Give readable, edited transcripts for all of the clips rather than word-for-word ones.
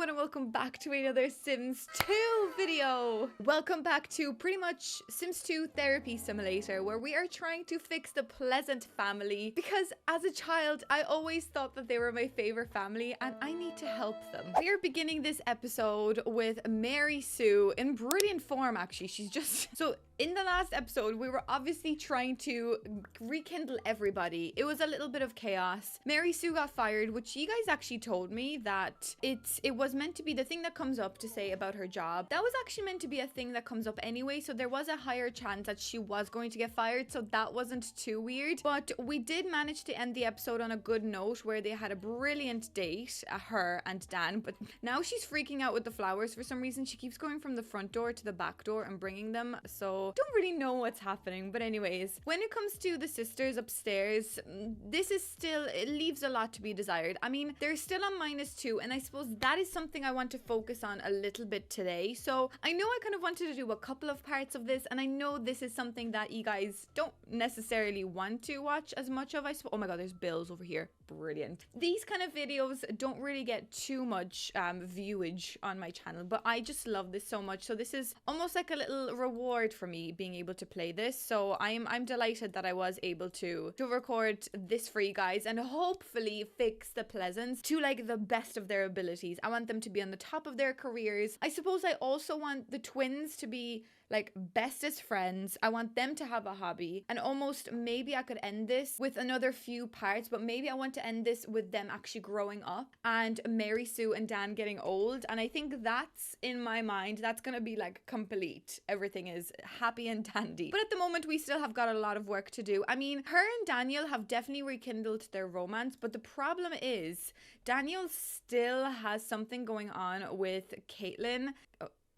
everyone and welcome back to another Sims 2 video. Welcome back to pretty much Sims 2 Therapy Simulator, where we are trying to fix the Pleasant family because as a child I always thought that they were my favorite family and I need to help them. We are beginning this episode with Mary Sue in brilliant form actually. She's just so in the last episode, we were obviously trying to rekindle everybody. It was a little bit of chaos. Mary Sue got fired, which you guys actually told me that it was meant to be the thing that comes up to say about her job. That was actually meant to be a thing that comes up anyway, so there was a higher chance that she was going to get fired, so that wasn't too weird. But we did manage to end the episode on a good note where they had a brilliant date, her and Dan, but now she's freaking out with the flowers for some reason. She keeps going from the front door to the back door and bringing them, so don't really know what's happening. But anyways, when it comes to the sisters upstairs, this is still, it leaves a lot to be desired. I mean, they're still on -2, and I suppose that is something I want to focus on a little bit today. So I know I kind of wanted to do a couple of parts of this, and I know this is something that you guys don't necessarily want to watch as much of. I suppose. Oh my god, there's bills over here. Brilliant. These kind of videos don't really get too much viewage on my channel, but I just love this so much. So this is almost like a little reward for me being able to play this. So I'm delighted that I was able to record this for you guys and hopefully fix the Pleasants to like the best of their abilities. I want them to be on the top of their careers. I suppose I also want the twins to be like bestest friends. I want them to have a hobby, and almost maybe I could end this with another few parts, but maybe I want to end this with them actually growing up and Mary Sue and Dan getting old. And I think that's, in my mind, that's gonna be like complete. Everything is happy and dandy. But at the moment we still have got a lot of work to do. I mean, her and Daniel have definitely rekindled their romance, but the problem is Daniel still has something going on with Caitlin.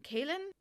Kaylin.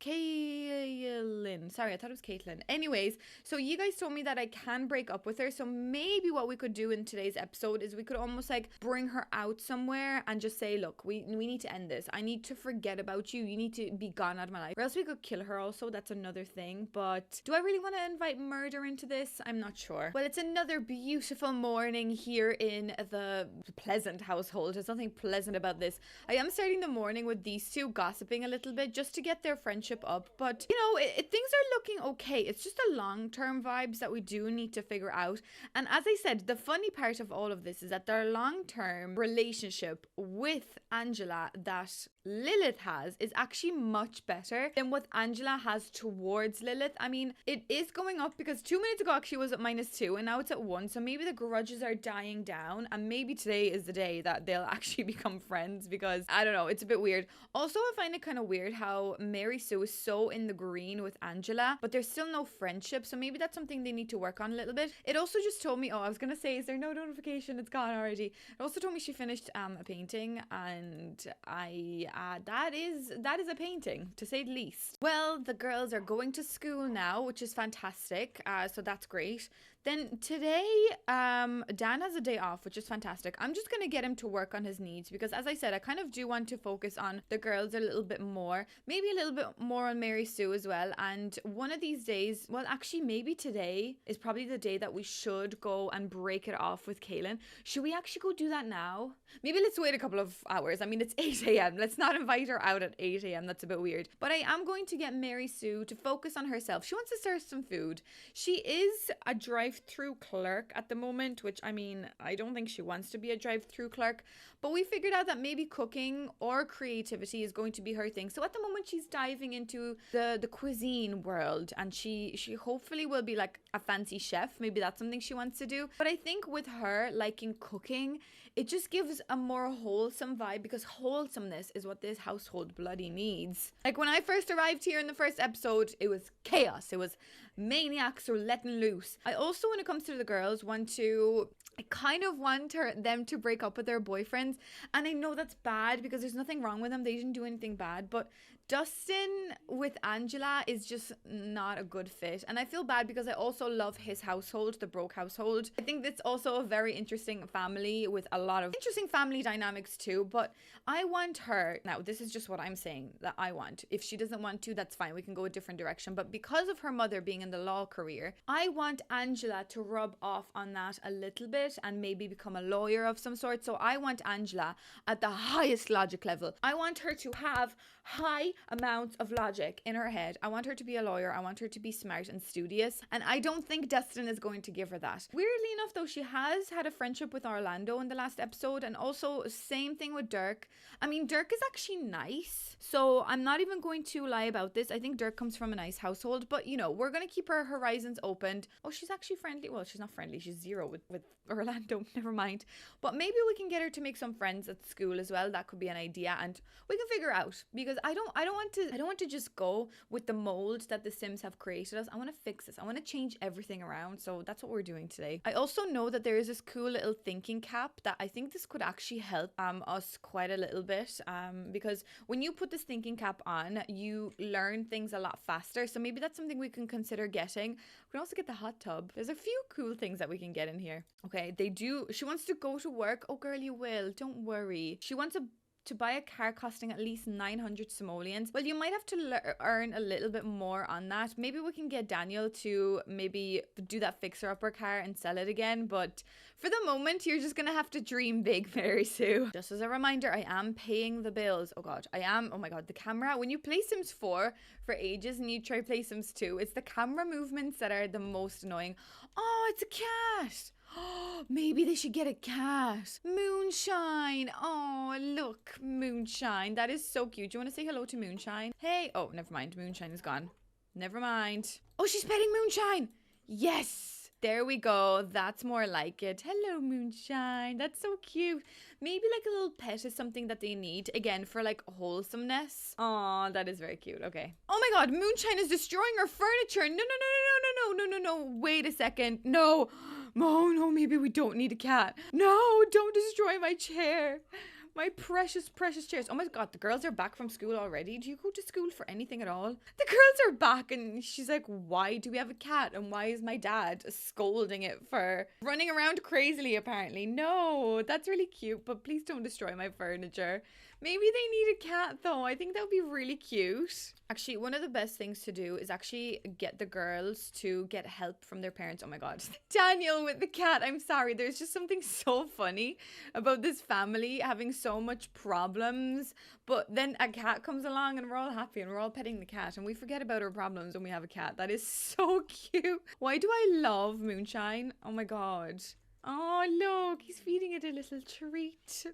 Sorry, I thought it was Caitlin. Anyways, so you guys told me that I can break up with her. So maybe what we could do in today's episode is we could almost like bring her out somewhere and just say, look, we need to end this. I need to forget about you. You need to be gone out of my life. Or else we could kill her also. That's another thing. But do I really want to invite murder into this? I'm not sure. Well, it's another beautiful morning here in the Pleasant household. There's nothing pleasant about this. I am starting the morning with these two gossiping a little bit just to get their friendship up, but you know, things are looking okay. It's just the long-term vibes that we do need to figure out. And as I said, the funny part of all of this is that their long-term relationship with Angela that Lilith has is actually much better than what Angela has towards Lilith. I mean, it is going up because 2 minutes ago actually was at -2 and now it's at 1, so maybe the grudges are dying down, and maybe today is the day that they'll actually become friends, because I don't know, it's a bit weird. Also, I find it kind of weird how Mary Sue is so in the green with Angela, but there's still no friendship, so maybe that's something they need to work on a little bit. It also just told me, oh, I was gonna say, is there no notification? It's gone already. It also told me she finished a painting, and that is a painting, to say the least. Well, the girls are going to school now, which is fantastic, so that's great. Then today, Dan has a day off, which is fantastic. I'm just gonna get him to work on his needs because, as I said, I kind of do want to focus on the girls a little bit more, maybe a little bit more on Mary Sue as well. And one of these days, well, actually, maybe today is probably the day that we should go and break it off with Kaylin. Should we actually go do that now? Maybe let's wait a couple of hours. I mean, it's 8 a.m. Let's not invite her out at 8 a.m. That's a bit weird. But I am going to get Mary Sue to focus on herself. She wants to serve some food. She is a drive-through clerk at the moment, which, I mean, I don't think she wants to be a drive-through clerk, but we figured out that maybe cooking or creativity is going to be her thing. So at the moment she's diving into the cuisine world, and she hopefully will be like a fancy chef. Maybe that's something she wants to do. But I think with her liking cooking, it just gives a more wholesome vibe, because wholesomeness is what this household bloody needs. Like when I first arrived here in the first episode, it was chaos. It was maniacs were letting loose. I also, when it comes to the girls, I kind of want them to break up with their boyfriends. And I know that's bad because there's nothing wrong with them. They didn't do anything bad. But Dustin with Angela is just not a good fit. And I feel bad because I also love his household, the Broke household. I think that's also a very interesting family with a lot of interesting family dynamics too. But I want her, now this is just what I'm saying that I want. If she doesn't want to, that's fine. We can go a different direction. But because of her mother being in the law career. I want Angela to rub off on that a little bit and maybe become a lawyer of some sort. So I want Angela at the highest logic level. I want her to have high amounts of logic in her head. I want her to be a lawyer. I want her to be smart and studious. And I don't think Destin is going to give her that. Weirdly enough, though, she has had a friendship with Orlando in the last episode. And also, same thing with Dirk. I mean, Dirk is actually nice. So I'm not even going to lie about this. I think Dirk comes from a nice household. But, you know, we're going to keep her horizons opened. Oh, she's actually friendly. Well, she's not friendly. She's zero with Orlando. Never mind. But maybe we can get her to make some friends at school as well. That could be an idea. And we can figure out. Because I don't want to just go with the mold that the Sims have created us. I want to fix this. I want to change everything around. So that's what we're doing today. I also know that there is this cool little thinking cap that I think this could actually help us quite a little bit. Because when you put this thinking cap on, you learn things a lot faster. So maybe that's something we can consider getting. We can also get the hot tub. There's a few cool things that we can get in here. Okay, she wants to go to work. Oh girl, you will. Don't worry. She wants to buy a car costing at least 900 simoleons. Well, you might have to earn a little bit more on that. Maybe we can get Daniel to maybe do that fixer-upper car and sell it again. But for the moment, you're just going to have to dream big, Mary Sue. Just as a reminder, I am paying the bills. Oh, God. I am. Oh, my God. The camera. When you play Sims 4 for ages and you try to play Sims 2, it's the camera movements that are the most annoying. Oh, it's a cat. Maybe they should get a cat. Moonshine. Oh, look, Moonshine. That is so cute. Do you want to say hello to Moonshine? Hey. Oh, never mind. Moonshine is gone. Never mind. Oh, she's petting Moonshine. Yes. There we go. That's more like it. Hello, Moonshine. That's so cute. Maybe like a little pet is something that they need. Again, for like wholesomeness. Oh, that is very cute. Okay. Oh my God. Moonshine is destroying her furniture. No. Wait a second. No. Oh no, maybe we don't need a cat. No, don't destroy my chair. My precious, precious chairs. Oh my God, the girls are back from school already. Do you go to school for anything at all? The girls are back and she's like, why do we have a cat? And why is my dad scolding it for running around crazily apparently? No, that's really cute, but please don't destroy my furniture. Maybe they need a cat though. I think that would be really cute. Actually, one of the best things to do is actually get the girls to get help from their parents. Oh my God. Daniel with the cat. I'm sorry. There's just something so funny about this family having so much problems. But then a cat comes along and we're all happy and we're all petting the cat and we forget about our problems when we have a cat. That is so cute. Why do I love Moonshine? Oh my God. Oh, look. He's feeding it a little treat.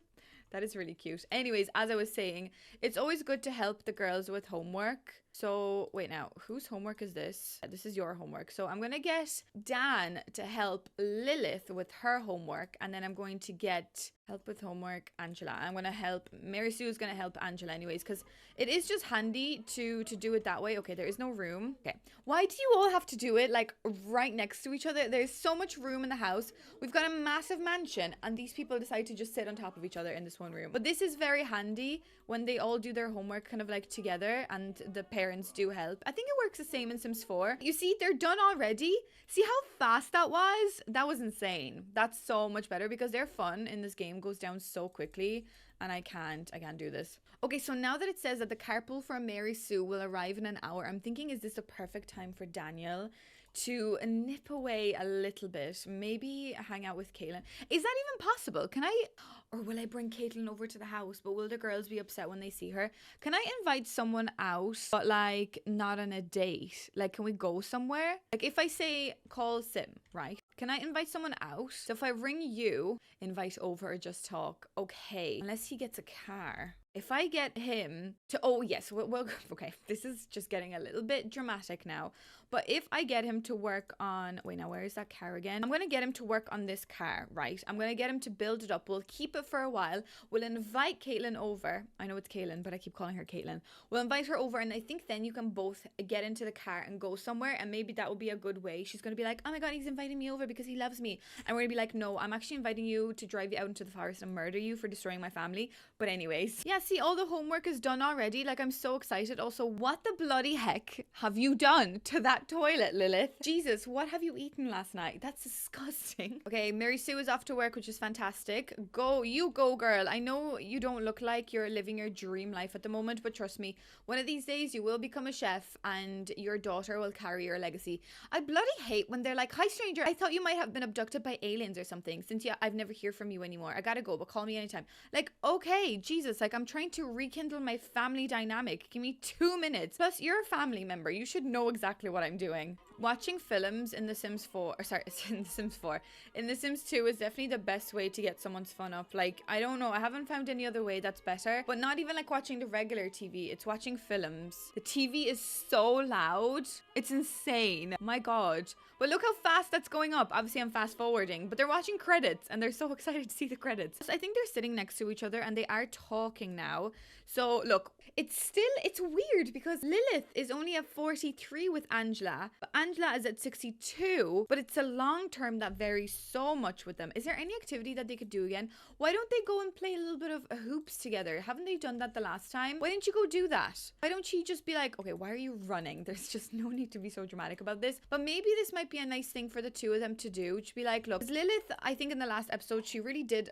That is really cute. Anyways, as I was saying, it's always good to help the girls with homework. So, wait now, whose homework is this? This is your homework. So I'm going to get Dan to help Lilith with her homework. And then I'm going to get help with homework Angela. I'm going to help, Mary Sue is going to help Angela anyways. Because it is just handy to do it that way. Okay, there is no room. Okay, why do you all have to do it like right next to each other? There's so much room in the house. We've got a massive mansion. And these people decide to just sit on top of each other in this one room. But this is very handy when they all do their homework kind of like together and the parents do help. I think it works the same in Sims 4. You see, they're done already. See how fast that was? That was insane. That's so much better because their fun in this game goes down so quickly and I can't do this. Okay, so now that it says that the carpool for Mary Sue will arrive in an hour, I'm thinking, is this a perfect time for Daniel to nip away a little bit? Maybe hang out with Caitlin. Is that even possible? Can I, or will I bring Caitlin over to the house, but will the girls be upset when they see her? Can I invite someone out, but like not on a date? Like, can we go somewhere? Like if I say call Sim, right? Can I invite someone out? So if I ring you, invite over or just talk. Okay, unless he gets a car. If I get him to, oh yes, well, okay, this is just getting a little bit dramatic now. But if I get him to work on, wait, now where is that car again? I'm going to get him to work on this car, right? I'm going to get him to build it up. We'll keep it for a while. We'll invite Caitlin over. I know it's Caitlin, but I keep calling her Caitlin. We'll invite her over and I think then you can both get into the car and go somewhere and maybe that will be a good way. She's going to be like, oh my God, he's inviting me over because he loves me. And we're going to be like, no, I'm actually inviting you to drive you out into the forest and murder you for destroying my family. But anyways, yeah, see, all the homework is done already. Like, I'm so excited. Also, what the bloody heck have you done to that toilet, Lilith? Jesus, what have you eaten last night? That's disgusting. Okay, Mary Sue is off to work, which is fantastic. Go, you go, girl. I know you don't look like you're living your dream life at the moment, but trust me, one of these days you will become a chef and your daughter will carry your legacy. I bloody hate when they're like, hi, stranger. I thought you might have been abducted by aliens or something. Since I've never hear from you anymore. I gotta go, but call me anytime. Like, okay, Jesus, like I'm trying to rekindle my family dynamic. Give me 2 minutes. Plus, you're a family member. You should know exactly what I'm doing. Watching films in The Sims 4, or sorry, in The Sims 4, in The Sims 2 is definitely the best way to get someone's fun up. Like, I don't know, I haven't found any other way that's better, but not even like watching the regular TV, it's watching films. The TV is so loud, it's insane. My God. But look how fast that's going up. Obviously, I'm fast forwarding, but they're watching credits and they're so excited to see the credits. I think they're sitting next to each other and they are talking now. So look, it's weird because Lilith is only at 43 with Angela, but Angela is at 62, but it's a long term that varies so much with them. Is there any activity that they could do again? Why don't they go and play a little bit of hoops together? Haven't they done that the last time? Why didn't you go do that? Why don't she just be like, okay, why are you running? There's just no need to be so dramatic about this. But maybe this might be a nice thing for the two of them to do. To be like, look, Lilith, I think in the last episode, she really did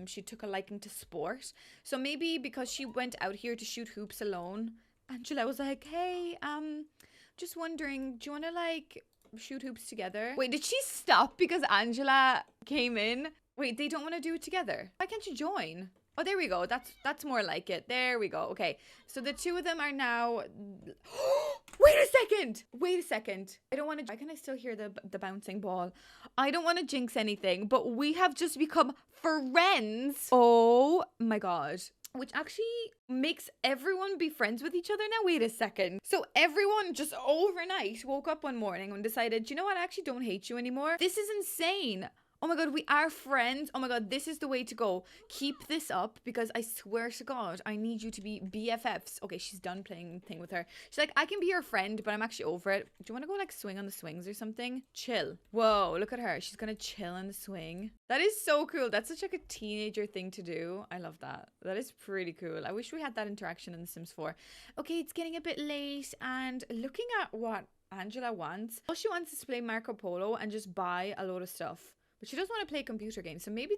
she took a liking to sport. So maybe because she went out here to shoot hoops alone, Angela was like, hey, just wondering, do you want to like shoot hoops together? Wait, did she stop because Angela came in? Wait, they don't want to do it together. Why can't you join? Oh, there we go. That's more like it. There we go. Okay. So the two of them are now... Wait a second. I don't want to... Why can I still hear the bouncing ball? I don't want to jinx anything, but we have just become friends. Oh my God. Which actually makes everyone be friends with each other now. Wait a second. So everyone just overnight woke up one morning and decided, you know what? I actually don't hate you anymore. This is insane. Oh my God, we are friends. Oh my God, this is the way to go. Keep this up because I swear to God, I need you to be BFFs. Okay, she's done playing thing with her. She's like, I can be your friend, but I'm actually over it. Do you want to go like swing on the swings or something? Chill. Whoa, look at her. She's gonna chill on the swing. That is so cool. That's such like a teenager thing to do. I love that. That is pretty cool. I wish we had that interaction in The Sims 4. Okay, it's getting a bit late and looking at what Angela wants. All she wants is to play Marco Polo and just buy a load of stuff. But she doesn't want to play computer games. So maybe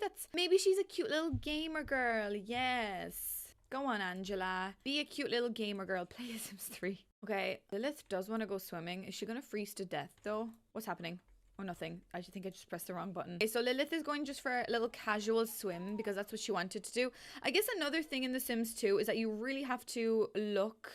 she's a cute little gamer girl. Yes. Go on, Angela. Be a cute little gamer girl. Play a Sims 3. Okay. Lilith does want to go swimming. Is she going to freeze to death though? What's happening? Oh, nothing. I think I just pressed the wrong button. Okay, so Lilith is going just for a little casual swim because that's what she wanted to do. I guess another thing in The Sims 2 is that you really have to look.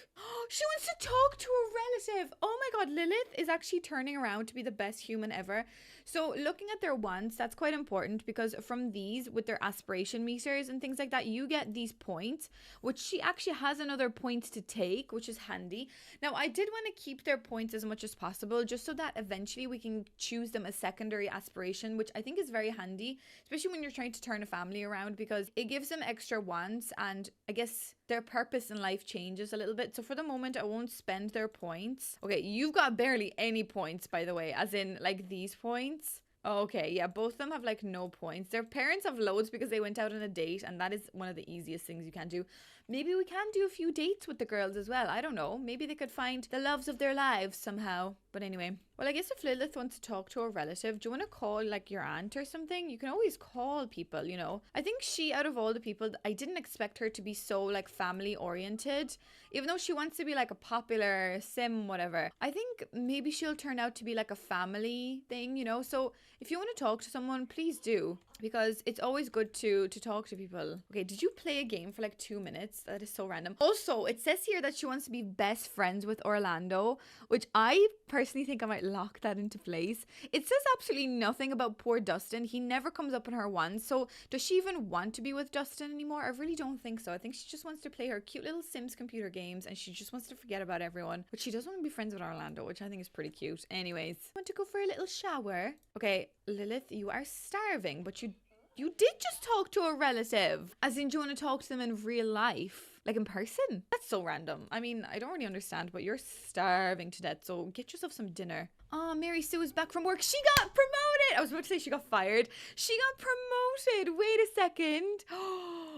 She wants to talk to a relative. Oh my God, Lilith is actually turning around to be the best human ever. So looking at their wants, that's quite important because from these, with their aspiration meters and things like that, you get these points, which she actually has another points to take, which is handy. Now, I did want to keep their points as much as possible, just so that eventually we can choose them a secondary aspiration, which I think is very handy, especially when you're trying to turn a family around, because it gives them extra wants and I guess their purpose in life changes a little bit. So for the moment, I won't spend their points. Okay, you've got barely any points, by the way, as in like these points. Okay, yeah, both of them have like no points. Their parents have loads because they went out on a date, and that is one of the easiest things you can do. Maybe we can do a few dates with the girls as well. I don't know. Maybe they could find the loves of their lives somehow. But anyway, well, I guess if Lilith wants to talk to a relative, do you want to call like your aunt or something? You can always call people, you know. I think out of all the people, I didn't expect her to be so like family oriented, even though she wants to be like a popular sim, whatever. I think maybe she'll turn out to be like a family thing, you know. So if you want to talk to someone, please do, because it's always good to talk to people. Okay, did you play a game for like 2 minutes? That is so random. Also, it says here that she wants to be best friends with Orlando, which I personally think I might lock that into place. It says absolutely nothing about poor Dustin. He never comes up in her once. So does she even want to be with Dustin anymore? I really don't think so. I think she just wants to play her cute little Sims computer games and she just wants to forget about everyone. But she does want to be friends with Orlando, which I think is pretty cute. Anyways, want to go for a little shower? Okay, Lilith, you are starving, but you did just talk to a relative. As in, do you want to talk to them in real life? Like in person? That's so random. I mean, I don't really understand, but you're starving to death, so get yourself some dinner. Oh, Mary Sue is back from work. She got promoted. I was about to say she got fired. She got promoted. Wait a second.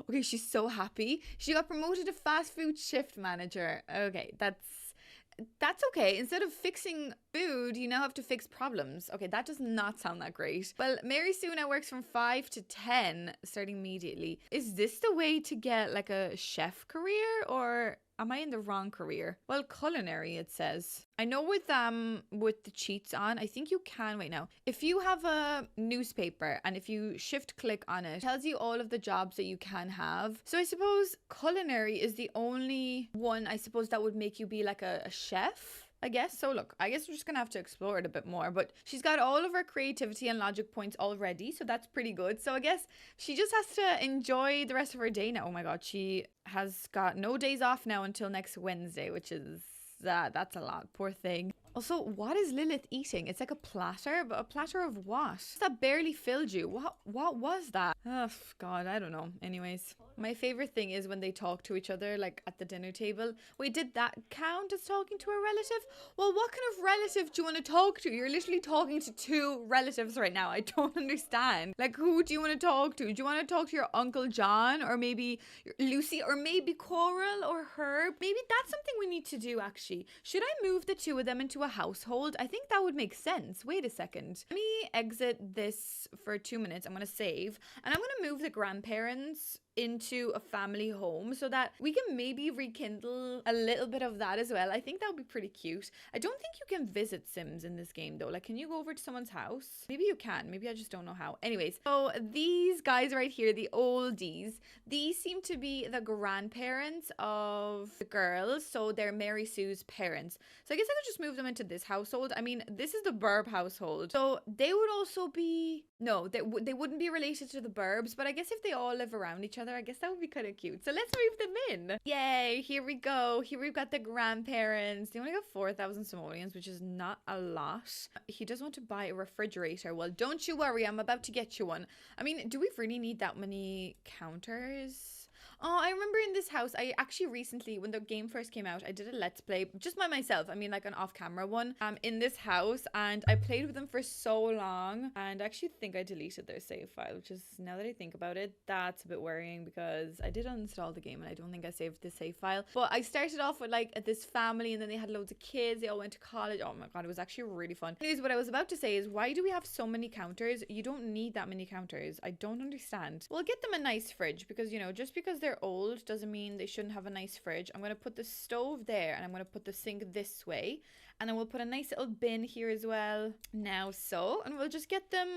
Okay, she's so happy. She got promoted to fast food shift manager. Okay, that's okay. Instead of fixing food, you now have to fix problems. Okay, that does not sound that great. Well, Mary Sue now works from 5 to 10, starting immediately. Is this the way to get like a chef career, or am I in the wrong career? Well, culinary, it says. I know with the cheats on, I think you can, wait now. If you have a newspaper and if you shift click on it, it tells you all of the jobs that you can have. So I suppose culinary is the only one, I suppose, that would make you be like a chef, I guess. So look, I guess we're just gonna have to explore it a bit more, but she's got all of her creativity and logic points already, so that's pretty good. So I guess she just has to enjoy the rest of her day now. Oh my god, she has got no days off now until next Wednesday, which is that's a lot. Poor thing. Also, what is Lilith eating? It's like a platter, but a platter of what? That barely filled you. What was that? Oh god, I don't know. Anyways, my favorite thing is when they talk to each other, like at the dinner table. Wait, did that count as talking to a relative? Well, what kind of relative do you want to talk to? You're literally talking to two relatives right now. I don't understand. Like, who do you want to talk to? Do you want to talk to your Uncle John, or maybe Lucy, or maybe Coral or Herb? Maybe that's something we need to do, actually. Should I move the two of them into a household? I think that would make sense. Wait a second. Let me exit this for 2 minutes. I'm going to save, and I'm going to move the grandparents into a family home so that we can maybe rekindle a little bit of that as well. I think that would be pretty cute. I don't think you can visit Sims in this game though. Like, can you go over to someone's house? Maybe you can. Maybe I just don't know how. Anyways, so these guys right here, the oldies, these seem to be the grandparents of the girls. So they're Mary Sue's parents. So I guess I could just move them into this household. I mean, this is the Burb household. So they would also be, no, they wouldn't be related to the Burbs, but I guess if they all live around each other, I guess that would be kind of cute. So let's move them in. Yay, here we go. Here we've got the grandparents. They only got 4,000 simoleons, which is not a lot. He does want to buy a refrigerator. Well, don't you worry, I'm about to get you one. I mean, do we really need that many counters? Oh, I remember in this house, I actually recently, when the game first came out, I did a let's play just by myself. I mean, like an off-camera one, in this house, and I played with them for so long, and I actually think I deleted their save file, which is, now that I think about it, that's a bit worrying because I did uninstall the game and I don't think I saved the save file. But I started off with like this family, and then they had loads of kids. They all went to college. Oh my god, it was actually really fun. Anyways, what I was about to say is, why do we have so many counters? You don't need that many counters. I don't understand. We'll get them a nice fridge because, you know, just because they're old doesn't mean they shouldn't have a nice fridge. I'm going to put the stove there, and I'm going to put the sink this way, and then we'll put a nice little bin here as well. Now so, and we'll just get them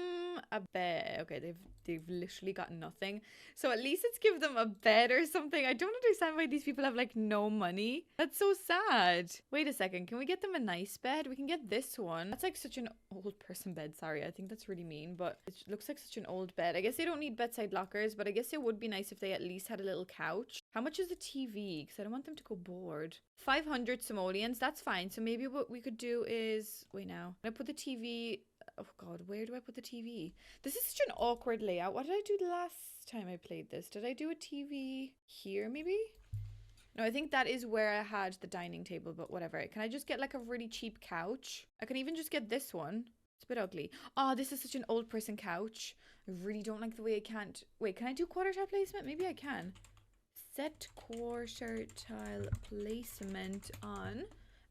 a bed. Okay, they've literally got nothing, so at least let's give them a bed or something. I don't understand why these people have like no money. That's so sad. Wait a second, can we get them a nice bed? We can get this one. That's like such an old person bed. Sorry, I think that's really mean, but it looks like such an old bed. I guess they don't need bedside lockers, but I guess it would be nice if they at least had a little couch. How much is the TV? Because I don't want them to go bored. 500 simoleons, that's fine. So maybe what we could do is, wait now, I put the TV, oh god, where do I put the TV? This is such an awkward layout. What did I do the last time I played this? Did I do a TV here maybe? No, I think that is where I had the dining table, but whatever. Can I just get like a really cheap couch? I can even just get this one. It's a bit ugly. Oh, this is such an old person couch. I really don't like the way I can't. Wait, can I do quarter tile placement? Maybe I can. Set quarter tile placement on.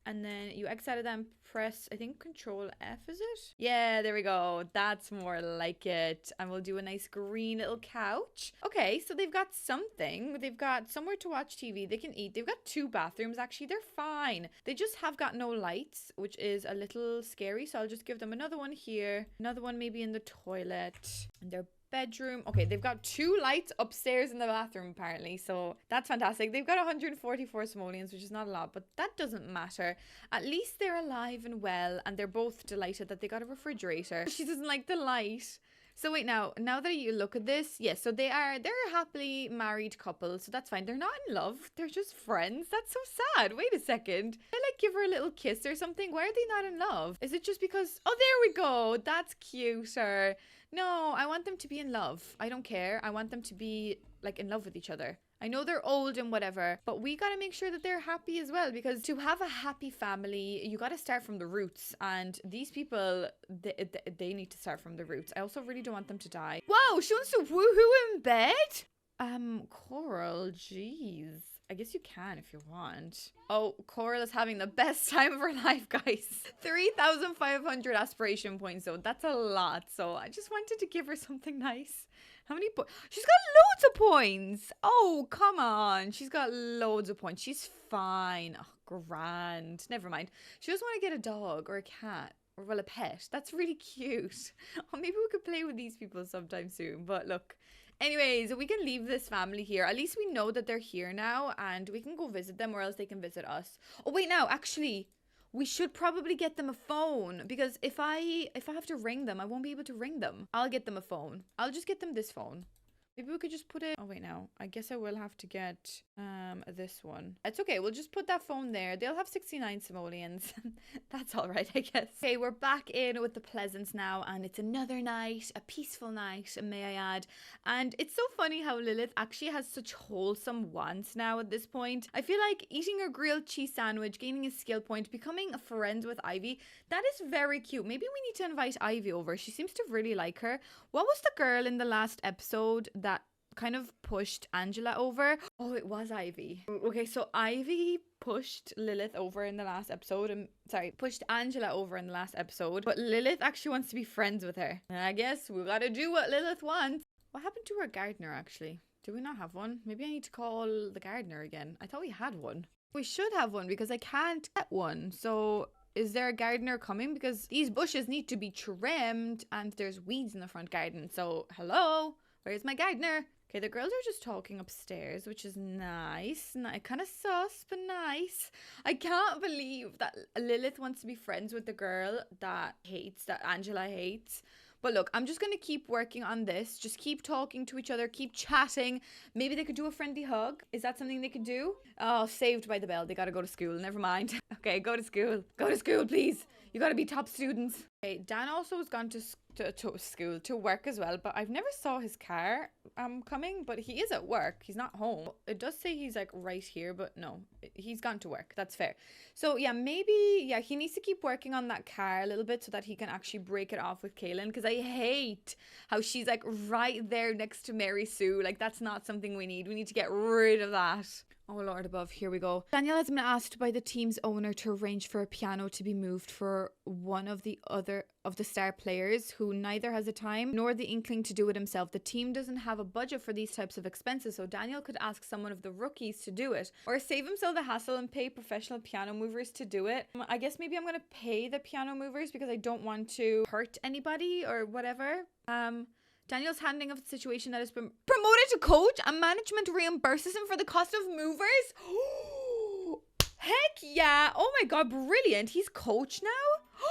And then you X out of that and press, I think, Control F, is it? Yeah, there we go. That's more like it. And we'll do a nice green little couch. Okay, so they've got something. They've got somewhere to watch TV. They can eat. They've got 2 bathrooms, actually. They're fine. They just have got no lights, which is a little scary. So I'll just give them another one here. Another one maybe in the toilet. And they're bedroom. Okay, they've got 2 lights upstairs in the bathroom apparently, so that's fantastic. They've got 144 simoleons, which is not a lot, but that doesn't matter. At least they're alive and well, and they're both delighted that they got a refrigerator. She doesn't like the light. So wait, now that you look at this, yes, so they're a happily married couple, so that's fine. They're not in love, they're just friends. That's so sad. Wait a second. I like give her a little kiss or something. Why are they not in love? Is it just because, oh, there we go, that's cuter. No, I want them to be in love. I don't care. I want them to be like in love with each other. I know they're old and whatever, but we got to make sure that they're happy as well, because to have a happy family, you got to start from the roots. And these people, they need to start from the roots. I also really don't want them to die. Whoa, she wants to woohoo in bed? Coral, jeez. I guess you can if you want. Oh, Coral is having the best time of her life, guys. 3,500 aspiration points, though. That's a lot. So I just wanted to give her something nice. How many points? She's got loads of points. Oh, come on. She's got loads of points. She's fine. Oh, grand. Never mind. She just want to get a dog or a cat. Or, well, a pet. That's really cute. Oh, maybe we could play with these people sometime soon. But look. Anyways, we can leave this family here. At least we know that they're here now. And we can go visit them, or else they can visit us. Oh, wait, now, actually, we should probably get them a phone, because if I have to ring them, I won't be able to ring them. I'll get them a phone. I'll just get them this phone. Maybe we could just put it... Oh, wait, no. I guess I will have to get this one. It's okay. We'll just put that phone there. They'll have 69 simoleons. That's all right, I guess. Okay, we're back in with the Pleasance now, and it's another night, a peaceful night, may I add. And it's so funny how Lilith actually has such wholesome wants now at this point. I feel like eating a grilled cheese sandwich, gaining a skill point, becoming friends with Ivy, that is very cute. Maybe we need to invite Ivy over. She seems to really like her. What was the girl in the last episode that kind of pushed Angela over? Oh, it was Ivy. Okay, so Ivy pushed Lilith over in the last episode. Pushed Angela over in the last episode. But Lilith actually wants to be friends with her. And I guess we gotta do what Lilith wants. What happened to her gardener, actually? Do we not have one? Maybe I need to call the gardener again. I thought we had one. We should have one, because I can't get one. So... is there a gardener coming? Because these bushes need to be trimmed and there's weeds in the front garden. So, hello? Where's my gardener? Okay, the girls are just talking upstairs, which is nice. Kind of sus, but nice. I can't believe that Lilith wants to be friends with the girl that Angela hates. But look, I'm just going to keep working on this. Just keep talking to each other. Keep chatting. Maybe they could do a friendly hug. Is that something they could do? Oh, saved by the bell. They got to go to school. Never mind. Okay, go to school. Go to school, please. You got to be top students. Okay, Dan also has gone to school, to work as well. But I've never saw his car coming. But he is at work. He's not home. It does say he's like right here. But no, he's gone to work. That's fair. So yeah, maybe, yeah, he needs to keep working on that car a little bit so that he can actually break it off with Kaylin. Because I hate how she's like right there next to Mary Sue. Like, that's not something we need. We need to get rid of that. Oh, Lord above, here we go. Daniel has been asked by the team's owner to arrange for a piano to be moved for one of the star players who neither has the time nor the inkling to do it himself. The team doesn't have a budget for these types of expenses, so Daniel could ask someone of the rookies to do it, or save himself the hassle and pay professional piano movers to do it. I guess maybe I'm going to pay the piano movers because I don't want to hurt anybody or whatever. Daniel's handling of the situation that has been promoted to coach, and management reimburses him for the cost of movers. Heck yeah. Oh my god, brilliant. He's coach now?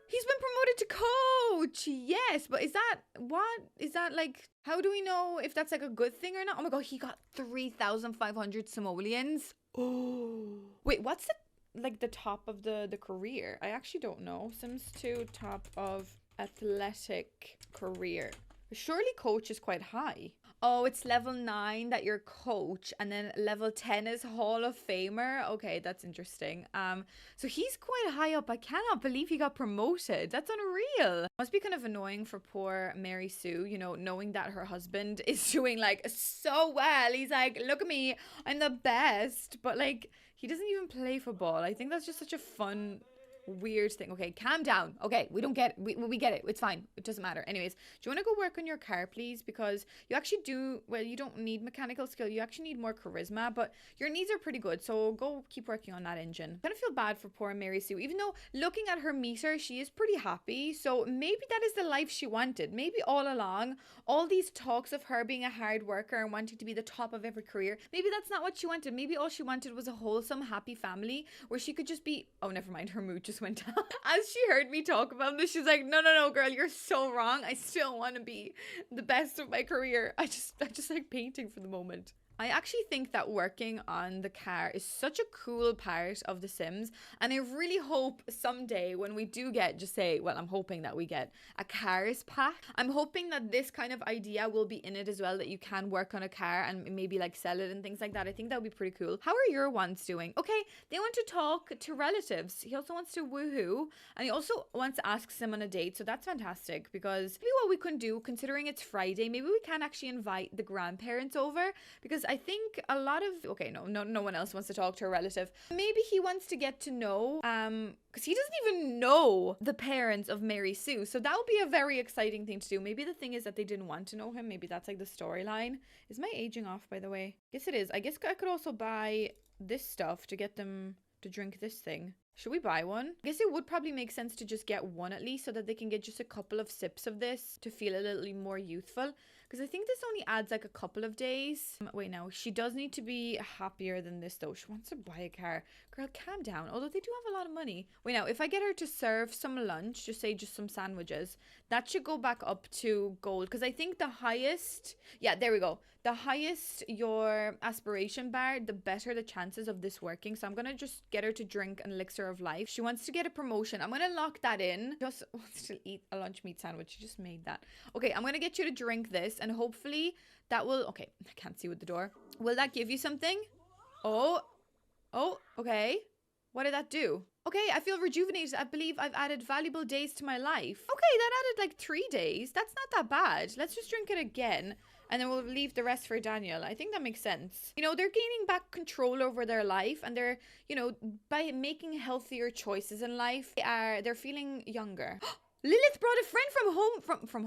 He's been promoted to coach. Yes, but is that like, how do we know if that's like a good thing or not? Oh my god, he got 3,500 simoleons. Oh. Wait, what's the top of the career? I actually don't know. Sims 2 top of athletic career. Surely coach is quite high. Oh, it's level 9 that you're coach, and then level 10 is Hall of Famer. Okay, that's interesting. So he's quite high up. I cannot believe he got promoted. That's unreal. Must be kind of annoying for poor Mary Sue, you know, knowing that her husband is doing like so well. He's like, look at me, I'm the best. But like, he doesn't even play football. I think that's just such a fun, weird thing. Okay, calm down. Okay, we don't get it. We get it. It's fine. It doesn't matter. Anyways, do you want to go work on your car, please? Because you actually do, well, you don't need mechanical skill. You actually need more charisma, but your needs are pretty good. So go keep working on that engine. I'm gonna feel bad for poor Mary Sue, even though looking at her meter, she is pretty happy. So maybe that is the life she wanted. Maybe all along, all these talks of her being a hard worker and wanting to be the top of every career, maybe that's not what she wanted. Maybe all she wanted was a wholesome, happy family where she could just be, oh, never mind. Her mood just went down. As she heard me talk about this, she's like, no, girl, you're so wrong. I still want to be the best of my career. I just like painting for the moment. I actually think that working on the car is such a cool part of The Sims. And I really hope someday when we do get, just say, well, I'm hoping that we get a cars pack. I'm hoping that this kind of idea will be in it as well, that you can work on a car and maybe like sell it and things like that. I think that would be pretty cool. How are your ones doing? Okay, they want to talk to relatives. He also wants to woohoo, and he also wants to ask them on a date. So that's fantastic, because maybe what we can do, considering it's Friday, maybe we can actually invite the grandparents over, because I think a lot of, okay, no one else wants to talk to a relative. Maybe he wants to get to know, because he doesn't even know the parents of Mary Sue. So that would be a very exciting thing to do. Maybe the thing is that they didn't want to know him. Maybe that's like the storyline. Is my aging off, by the way? Yes, it is. I guess I could also buy this stuff to get them to drink this thing. Should we buy one? I guess it would probably make sense to just get one at least, so that they can get just a couple of sips of this to feel a little more youthful. Because I think this only adds like a couple of days. Wait, now, she does need to be happier than this though. She wants to buy a car. Girl, calm down. Although they do have a lot of money. Wait, now, if I get her to serve some lunch, just say just some sandwiches, that should go back up to gold. Because I think the highest, yeah, there we go. The highest your aspiration bar, the better the chances of this working. So I'm going to just get her to drink an elixir of life. She wants to get a promotion. I'm going to lock that in. Just wants to eat a lunch meat sandwich. She just made that. Okay, I'm going to get you to drink this, and hopefully that will, okay, I can't see with the door. Will that give you something? Oh, okay. What did that do? Okay, I feel rejuvenated. I believe I've added valuable days to my life. Okay, that added like 3 days. That's not that bad. Let's just drink it again, and then we'll leave the rest for Daniel. I think that makes sense. You know, they're gaining back control over their life, and they're, you know, by making healthier choices in life, they're feeling younger. Lilith brought a friend from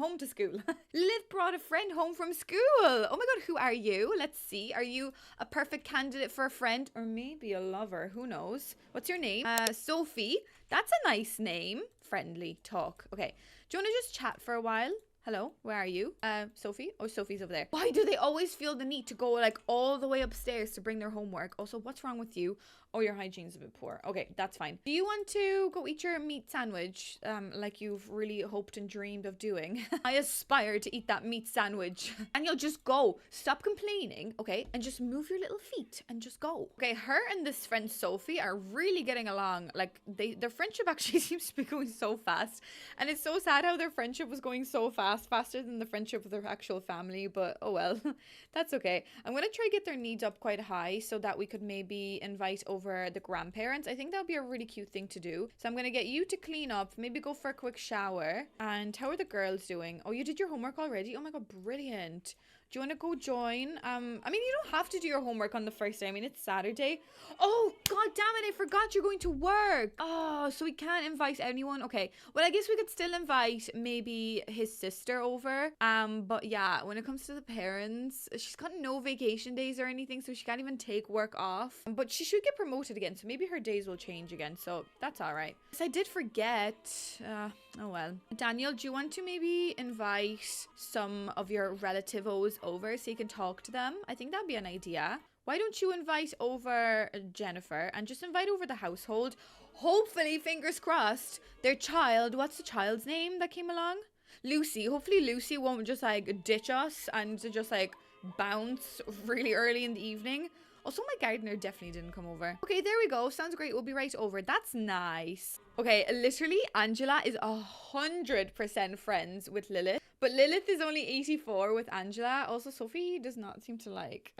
home to school. Lilith brought a friend home from school. Oh my god, who are you? Let's see. Are you a perfect candidate for a friend, or maybe a lover? Who knows? What's your name? Sophie. That's a nice name. Friendly talk. Okay. Do you want to just chat for a while? Hello, where are you? Sophie? Oh, Sophie's over there. Why do they always feel the need to go like all the way upstairs to bring their homework? Also, what's wrong with you? Oh, your hygiene's a bit poor. Okay, that's fine. Do you want to go eat your meat sandwich like you've really hoped and dreamed of doing? I aspire to eat that meat sandwich. And you'll just go. Stop complaining, okay? And just move your little feet and just go. Okay, her and this friend Sophie are really getting along. Like, their friendship actually seems to be going so fast. And it's so sad how their friendship was going so fast, faster than the friendship with their actual family. But oh well, that's okay. I'm going to try to get their needs up quite high so that we could maybe invite over the grandparents. I think that would be a really cute thing to do. So I'm going to get you to clean up, maybe go for a quick shower. And how are the girls doing? Oh, you did your homework already? Oh my god, brilliant. Do you want to go join? I mean, you don't have to do your homework on the first day. I mean, it's Saturday. Oh, god damn it. I forgot you're going to work. Oh, so we can't invite anyone. Okay. Well, I guess we could still invite maybe his sister over. But yeah, when it comes to the parents, she's got no vacation days or anything, so she can't even take work off. But she should get promoted again, so maybe her days will change again. So that's all right. Yes, I did forget. Oh well. Daniel, do you want to maybe invite some of your relativos over so you can talk to them? I think that'd be an idea. Why don't you invite over Jennifer and just invite over the household? Hopefully, fingers crossed, their child, what's the child's name that came along? Lucy. Hopefully Lucy won't just like ditch us and just like bounce really early in the evening. Also, my gardener definitely didn't come over. Okay, there we go. Sounds great. We'll be right over. That's nice. Okay, literally, Angela is 100% friends with Lilith. But Lilith is only 84 with Angela. Also, Sophie does not seem to like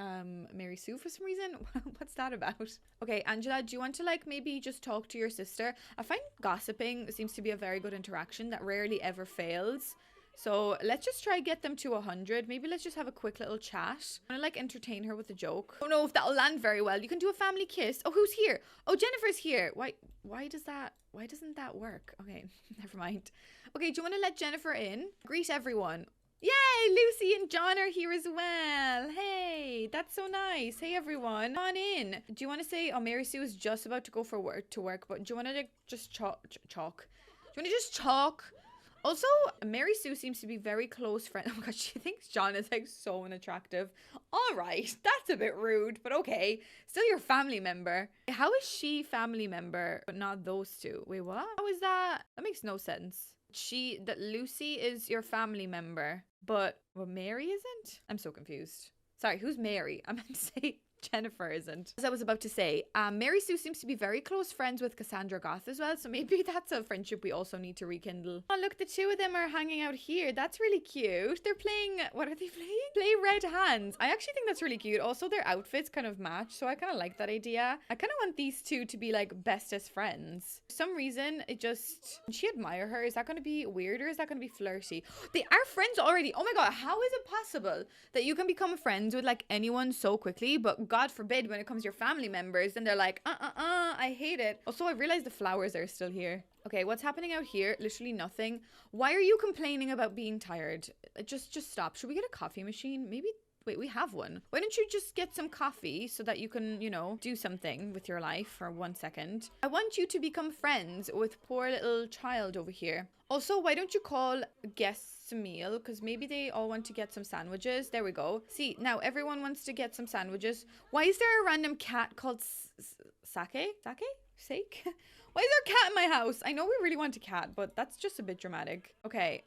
Mary Sue for some reason. What's that about? Okay, Angela, do you want to like maybe just talk to your sister? I find gossiping seems to be a very good interaction that rarely ever fails. So let's just try get them to 100. Maybe let's just have a quick little chat. I want to like entertain her with a joke. I don't know if that'll land very well. You can do a family kiss. Oh, who's here? Oh, Jennifer's here. Why doesn't that work? Okay, never mind. Okay, do you want to let Jennifer in? Greet everyone. Yay, Lucy and John are here as well. Hey, that's so nice. Hey everyone, come on in. Do you want to say, oh, Mary Sue is just about to go for work, but do you want to like just chalk? Do you want to just chalk? Also, Mary Sue seems to be very close friend. Oh my god, she thinks John is like so unattractive. All right, that's a bit rude, but okay. Still your family member. How is she family member, but not those two? Wait, what? How is that? That makes no sense. That Lucy is your family member, but Mary isn't? I'm so confused. Sorry, who's Mary? I meant to say Jennifer isn't. As I was about to say, Mary Sue seems to be very close friends with Cassandra Goth as well, so maybe that's a friendship we also need to rekindle. Oh, look, the two of them are hanging out here. That's really cute. They're playing, what are they playing? Play Red Hands. I actually think that's really cute. Also, their outfits kind of match, so I kind of like that idea. I kind of want these two to be like bestest friends. For some reason, it just, she admire her. Is that going to be weird or is that going to be flirty? They are friends already. Oh my god, how is it possible that you can become friends with like anyone so quickly, but God forbid when it comes to your family members, then they're like, I hate it. Also, I realized the flowers are still here. Okay, what's happening out here? Literally nothing. Why are you complaining about being tired? Just stop. Should we get a coffee machine? Maybe. Wait, we have one. Why don't you just get some coffee so that you can, you know, do something with your life for 1 second? I want you to become friends with poor little child over here. Also, why don't you call guests a meal? Because maybe they all want to get some sandwiches. There we go. See, now everyone wants to get some sandwiches. Why is there a random cat called Sake? Sake? Why is there a cat in my house? I know we really want a cat, but that's just a bit dramatic. Okay,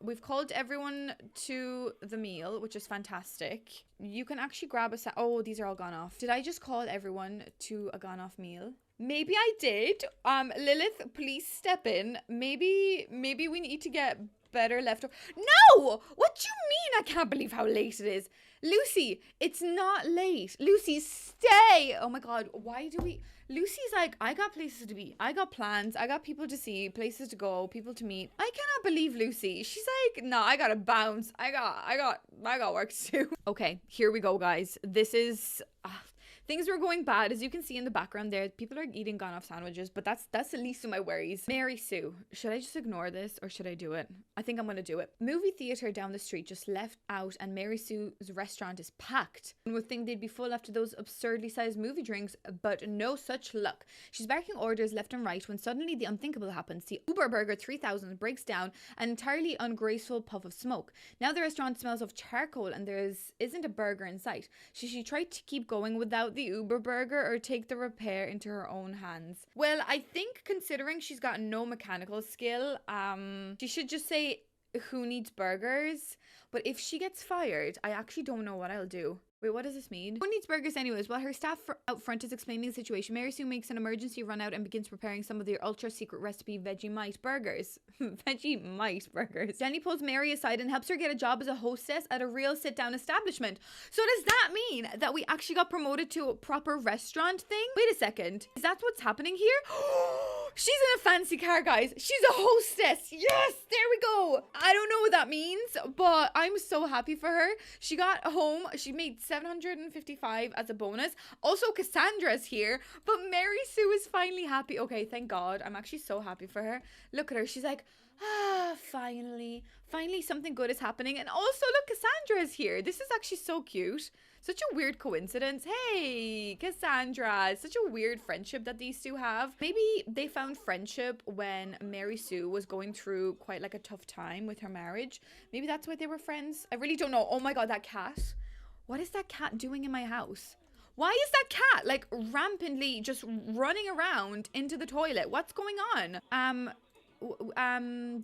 we've called everyone to the meal, which is fantastic. You can actually grab a oh, these are all gone off. Did I just call everyone to a gone off meal? Maybe I did. Lilith, please step in. Maybe we need to get better leftover. No! What do you mean? I can't believe how late it is. Lucy, it's not late. Lucy, stay. Oh my god, why do we... Lucy's like, I got places to be. I got plans. I got people to see, places to go, people to meet. I cannot believe Lucy. She's like, no, I gotta bounce. I got work to do. Okay, here we go, guys. This is... things were going bad. As you can see in the background there, people are eating gone off sandwiches, but that's the least of my worries. Mary Sue, should I just ignore this or should I do it? I think I'm gonna do it. Movie theater down the street just left out and Mary Sue's restaurant is packed. One would think they'd be full after those absurdly sized movie drinks, but no such luck. She's barking orders left and right when suddenly the unthinkable happens. The Uber Burger 3000 breaks down, an entirely ungraceful puff of smoke. Now the restaurant smells of charcoal and there isn't a burger in sight. She tried to keep going without the Uber Burger or take the repair into her own hands. Well, I think considering she's got no mechanical skill, she should just say, who needs burgers? But if she gets fired, I actually don't know what I'll do. Wait, what does this mean? Who needs burgers anyways? While her staff out front is explaining the situation, Mary Sue makes an emergency run out and begins preparing some of the ultra secret recipe Vegemite burgers. Vegemite burgers. Jenny pulls Mary aside and helps her get a job as a hostess at a real sit-down establishment. So does that mean that we actually got promoted to a proper restaurant thing? Wait a second. Is that what's happening here? She's in a fancy car, guys. She's a hostess. Yes, there we go. I don't know what that means, but I'm so happy for her. She got home. She made 755 as a bonus. Also, Cassandra's here, but Mary Sue is finally happy. Okay, thank God. I'm actually so happy for her. Look at her. She's like, finally something good is happening. And also, look, Cassandra is here. This is actually so cute. Such a weird coincidence. Hey, Cassandra. It's such a weird friendship that these two have. Maybe they found friendship when Mary Sue was going through quite like a tough time with her marriage. Maybe that's why they were friends. I really don't know. Oh my God, that cat. What is that cat doing in my house? Why is that cat like rampantly just running around into the toilet? What's going on?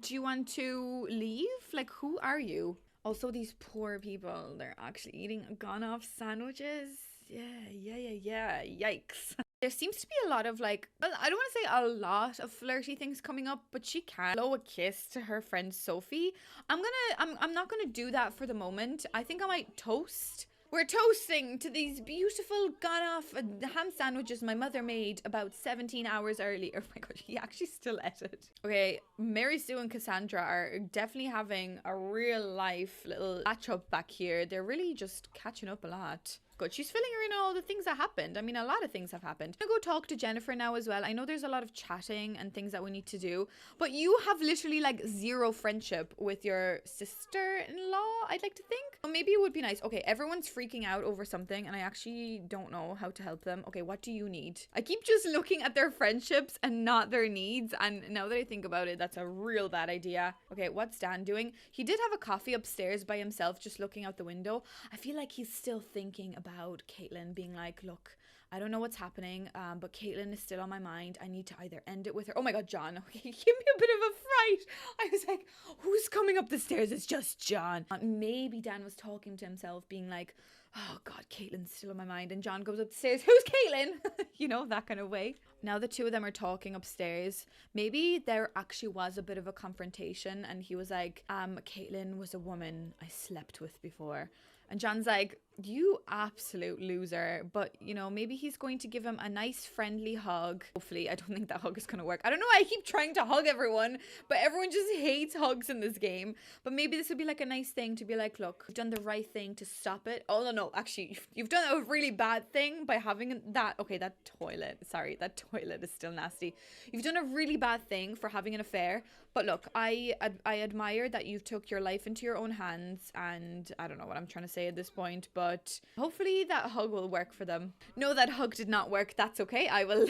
Do you want to leave? Like, who are you? Also, these poor people, they're actually eating gone off sandwiches. Yeah. Yikes. There seems to be a lot of like, well, I don't want to say a lot of flirty things coming up, but she can blow a kiss to her friend Sophie. I'm not gonna do that for the moment. I think I might toast. We're toasting to these beautiful gone off ham sandwiches my mother made about 17 hours earlier. Oh my God, he actually still ate it. Okay, Mary Sue and Cassandra are definitely having a real life little catch up back here. They're really just catching up a lot. Good. She's filling her in all the things that happened. I mean, a lot of things have happened. I'm gonna go talk to Jennifer now as well. I know there's a lot of chatting and things that we need to do, but you have literally like zero friendship with your sister-in-law, I'd like to think. Well, maybe it would be nice. Okay, everyone's freaking out over something and I actually don't know how to help them. Okay, what do you need? I keep just looking at their friendships and not their needs, and now that I think about it, that's a real bad idea. Okay, what's Dan doing? He did have a coffee upstairs by himself just looking out the window. I feel like he's still thinking about Caitlin, being like, look, I don't know what's happening, but Caitlin is still on my mind. I need to either end it with her. Oh my God, John. Okay, give me a bit of a fright. I was like, who's coming up the stairs? It's just John. Maybe Dan was talking to himself, being like, Oh God, Caitlin's still in my mind. And John goes upstairs. Who's Caitlin? You know, that kind of way. Now the two of them are talking upstairs. Maybe there actually was a bit of a confrontation and he was like, Caitlin was a woman I slept with before. And John's like, you absolute loser. But, you know, maybe he's going to give him a nice friendly hug. Hopefully, I don't think that hug is going to work. I don't know why I keep trying to hug everyone, but everyone just hates hugs in this game. But maybe this would be like a nice thing to be like, look, you've done the right thing to stop it. Oh, no, actually, you've done a really bad thing by having that. Okay, that toilet is still nasty. You've done a really bad thing for having an affair. But look, I admire that you took your life into your own hands, and I don't know what I'm trying to say at this point, but hopefully that hug will work for them. No, that hug did not work. That's okay. I will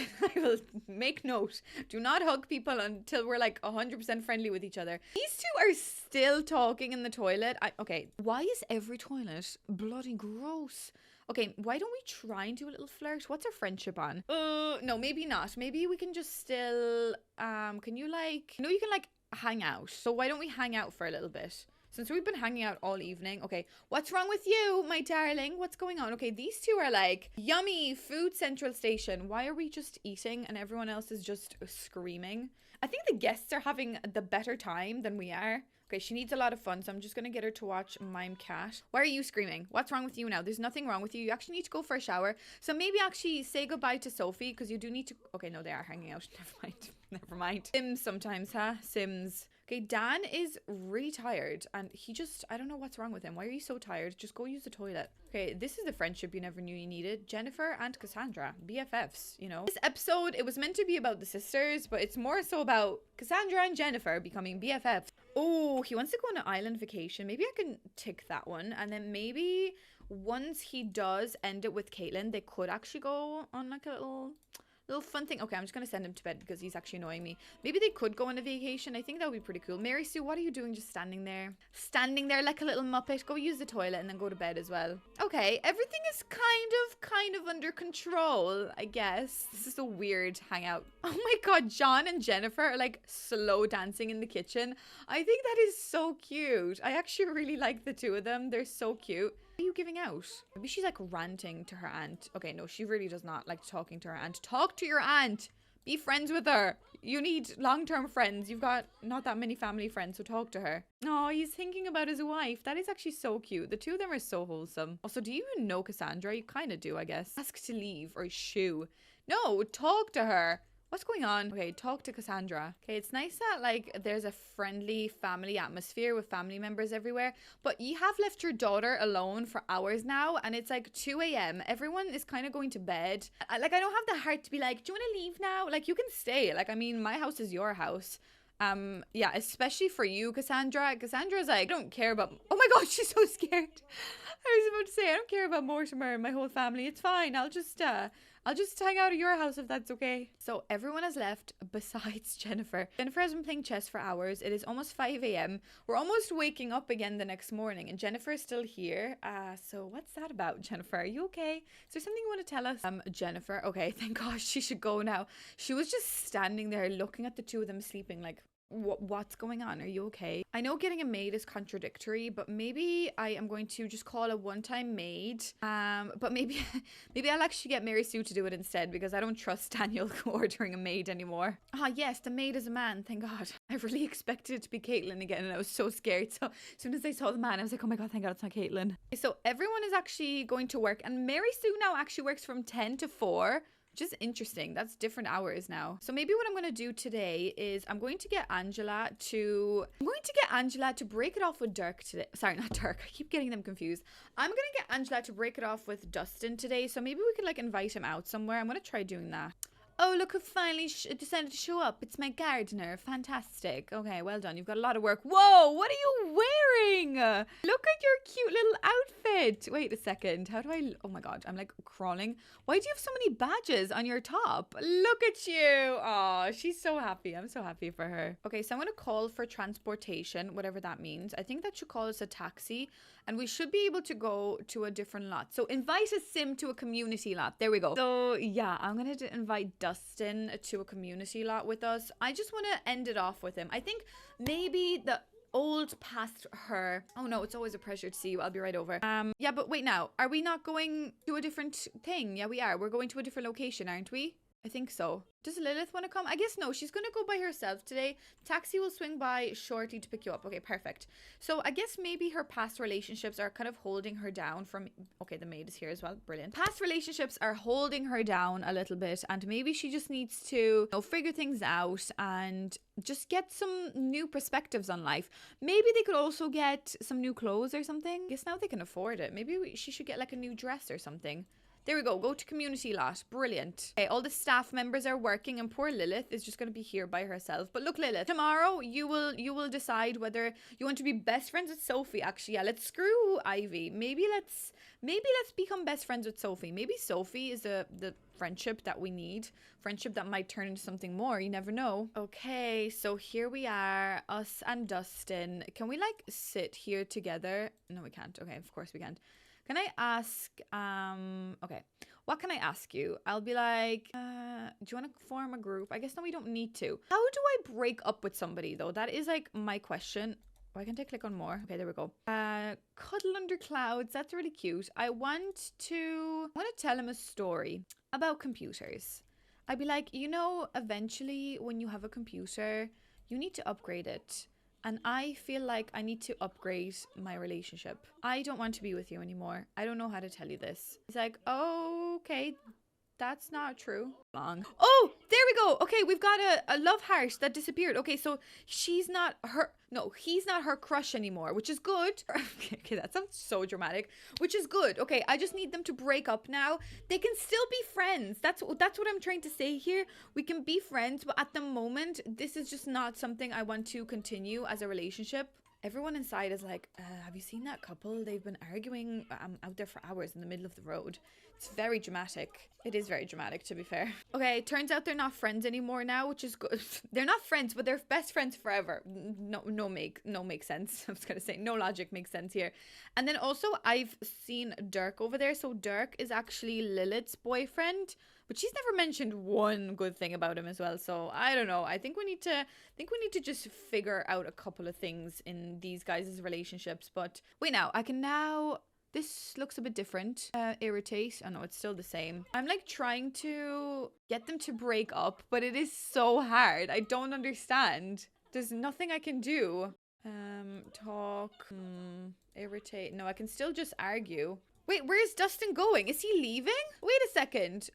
make note. Do not hug people until we're like 100% friendly with each other. These two are still talking in the toilet. Okay, why is every toilet bloody gross? Okay, why don't we try and do a little flirt? What's our friendship on? No, maybe not. Maybe we can just still, can you like, no, you can like hang out. So why don't we hang out for a little bit? Since we've been hanging out all evening. Okay, what's wrong with you, my darling? What's going on? Okay, these two are like, yummy, food central station. Why are we just eating and everyone else is just screaming? I think the guests are having the better time than we are. Okay, she needs a lot of fun, so I'm just going to get her to watch Mime Cat. Why are you screaming? What's wrong with you now? There's nothing wrong with you. You actually need to go for a shower. So maybe actually say goodbye to Sophie, because you do need to... Okay, no, they are hanging out. Never mind. Never mind. Sims sometimes, huh? Sims. Okay, Dan is really tired, and he just... I don't know what's wrong with him. Why are you so tired? Just go use the toilet. Okay, this is the friendship you never knew you needed. Jennifer and Cassandra. BFFs, you know? This episode, it was meant to be about the sisters, but it's more so about Cassandra and Jennifer becoming BFFs. Oh, he wants to go on an island vacation. Maybe I can tick that one. And then maybe once he does end it with Caitlin, they could actually go on like a little fun thing. Okay, I'm just going to send him to bed because he's actually annoying me. Maybe they could go on a vacation. I think that would be pretty cool. Mary Sue, what are you doing just standing there? Standing there like a little muppet. Go use the toilet and then go to bed as well. Okay, everything is kind of under control, I guess. This is a weird hangout. Oh my God, John and Jennifer are like slow dancing in the kitchen. I think that is so cute. I actually really like the two of them. They're so cute. What are you giving out? Maybe she's like ranting to her aunt. Okay, no, she really does not like talking to her aunt. Talk to your aunt. Be friends with her. You need long-term friends. You've got not that many family friends, so talk to her. Oh, he's thinking about his wife. That is actually so cute. The two of them are so wholesome. Also, do you even know Cassandra? You kind of do, I guess. Ask to leave or shoo. No, talk to her. What's going on? Okay, talk to Cassandra. Okay, it's nice that like there's a friendly family atmosphere with family members everywhere, but you have left your daughter alone for hours now and it's like 2 a.m. Everyone is kind of going to bed. I don't have the heart to be like, do you want to leave now? Like, you can stay. Like, I mean, my house is your house. Yeah, especially for you, Cassandra. Cassandra's like, I don't care about... Oh my God, she's so scared. I was about to say, I don't care about Mortimer and my whole family. It's fine. I'll just hang out at your house if that's okay. So everyone has left besides Jennifer. Jennifer has been playing chess for hours. It is almost 5 a.m. We're almost waking up again the next morning and Jennifer is still here. So what's that about, Jennifer? Are you okay? Is there something you want to tell us? Jennifer. Okay, thank gosh, she should go now. She was just standing there looking at the two of them sleeping like, what's going on? Are you okay? I know getting a maid is contradictory, but maybe I am going to just call a one-time maid. But maybe I'll actually get Mary Sue to do it instead because I don't trust Daniel ordering a maid anymore. Ah, yes, the maid is a man. Thank God. I really expected it to be Caitlin again and I was so scared. So as soon as I saw the man, I was like, oh my God, thank God it's not Caitlin. So everyone is actually going to work and Mary Sue now actually works from 10 to 4. Just interesting. That's different hours now. So maybe what I'm going to do today is I'm going to get Angela to break it off with Dirk today. Sorry, not Dirk. I keep getting them confused. I'm going to get Angela to break it off with Dustin today. So maybe we could like invite him out somewhere. I'm going to try doing that. Oh, look who finally decided to show up. It's my gardener. Fantastic. Okay, well done. You've got a lot of work. Whoa, what are you wearing? Look at your cute little outfit. Wait a second. How do I... Oh my God, I'm like crawling. Why do you have so many badges on your top? Look at you. Oh, she's so happy. I'm so happy for her. Okay, so I'm going to call for transportation, whatever that means. I think that should call us a taxi. And we should be able to go to a different lot. So invite a sim to a community lot. There we go. So yeah, I'm going to invite Dustin to a community lot with us. I just want to end it off with him. I think maybe old past her. Oh no, it's always a pleasure to see you. I'll be right over. Yeah, but wait now. Are we not going to a different thing? Yeah, we are. We're going to a different location, aren't we? I think so. Does Lilith want to come? I guess no, she's going to go by herself today. Taxi will swing by shortly to pick you up. Okay, perfect. So I guess maybe her past relationships are kind of holding her down from... Okay, the maid is here as well. Brilliant. Past relationships are holding her down a little bit, and maybe she just needs to, you know, figure things out and just get some new perspectives on life. Maybe they could also get some new clothes or something. I guess now they can afford it. Maybe she should get like a new dress or something. There we go. Go to community lot. Brilliant. Okay, all the staff members are working and poor Lilith is just going to be here by herself. But look, Lilith, tomorrow you will decide whether you want to be best friends with Sophie. Actually, yeah, let's screw Ivy. Maybe let's become best friends with Sophie. Maybe Sophie is the friendship that we need. Friendship that might turn into something more. You never know. Okay, so here we are, us and Dustin. Can we like sit here together? No, we can't. Okay, of course we can't. Can I ask, okay, what can I ask you? I'll be like, do you want to form a group? I guess no, we don't need to. How do I break up with somebody though? That is like my question. Why can't I click on more? Okay, there we go. Cuddle under clouds. That's really cute. I want to tell him a story about computers. I'd be like, you know, eventually when you have a computer, you need to upgrade it. And I feel like I need to upgrade my relationship. I don't want to be with you anymore. I don't know how to tell you this. He's like, oh, okay, that's not true. Long. Oh, there we go. Okay, we've got a love heart that disappeared. Okay, so she's not her... No, he's not her crush anymore, which is good. Okay, that sounds so dramatic. Which is good. Okay, I just need them to break up now. They can still be friends. That's what I'm trying to say here. We can be friends, but at the moment, this is just not something I want to continue as a relationship. Everyone inside is like, have you seen that couple? They've been arguing out there for hours in the middle of the road. It's very dramatic. It is very dramatic, to be fair. Okay, turns out they're not friends anymore now, which is good. They're not friends, but they're best friends forever. No make sense. I was gonna say no logic makes sense here. And then also I've seen Dirk over there. So Dirk is actually Lilith's boyfriend, but she's never mentioned one good thing about him as well. So I don't know. I think we need to just figure out a couple of things in these guys' relationships. But wait now, I can now... This looks a bit different. Irritate. Oh no, it's still the same. I'm like trying to get them to break up, but it is so hard. I don't understand. There's nothing I can do. Talk. Irritate. No, I can still just argue. Wait, where's Dustin going? Is he leaving? Wait a second.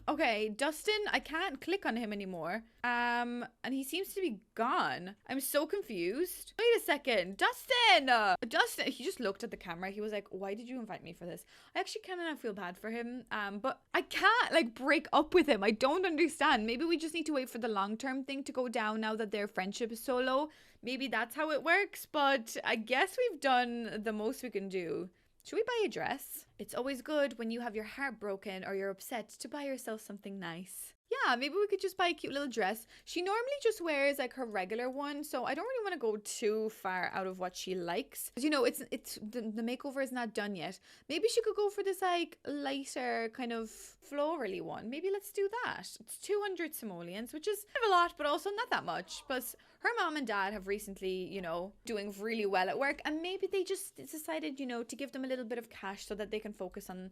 Okay, Dustin, I can't click on him anymore. And he seems to be gone. I'm so confused. Wait a second. Dustin! Dustin, he just looked at the camera. He was like, why did you invite me for this? I actually kind of feel bad for him. But I can't like break up with him. I don't understand. Maybe we just need to wait for the long-term thing to go down now that their friendship is so low. Maybe that's how it works. But I guess we've done the most we can do. Should we buy a dress? It's always good when you have your heart broken or you're upset to buy yourself something nice. Yeah, maybe we could just buy a cute little dress. She normally just wears like her regular one, so I don't really want to go too far out of what she likes. Because, you know, it's the makeover is not done yet. Maybe she could go for this like lighter kind of florally one. Maybe let's do that. It's 200 simoleons, which is kind of a lot, but also not that much. But her mom and dad have recently, you know, doing really well at work, and maybe they just decided, you know, to give them a little bit of cash so that they can focus on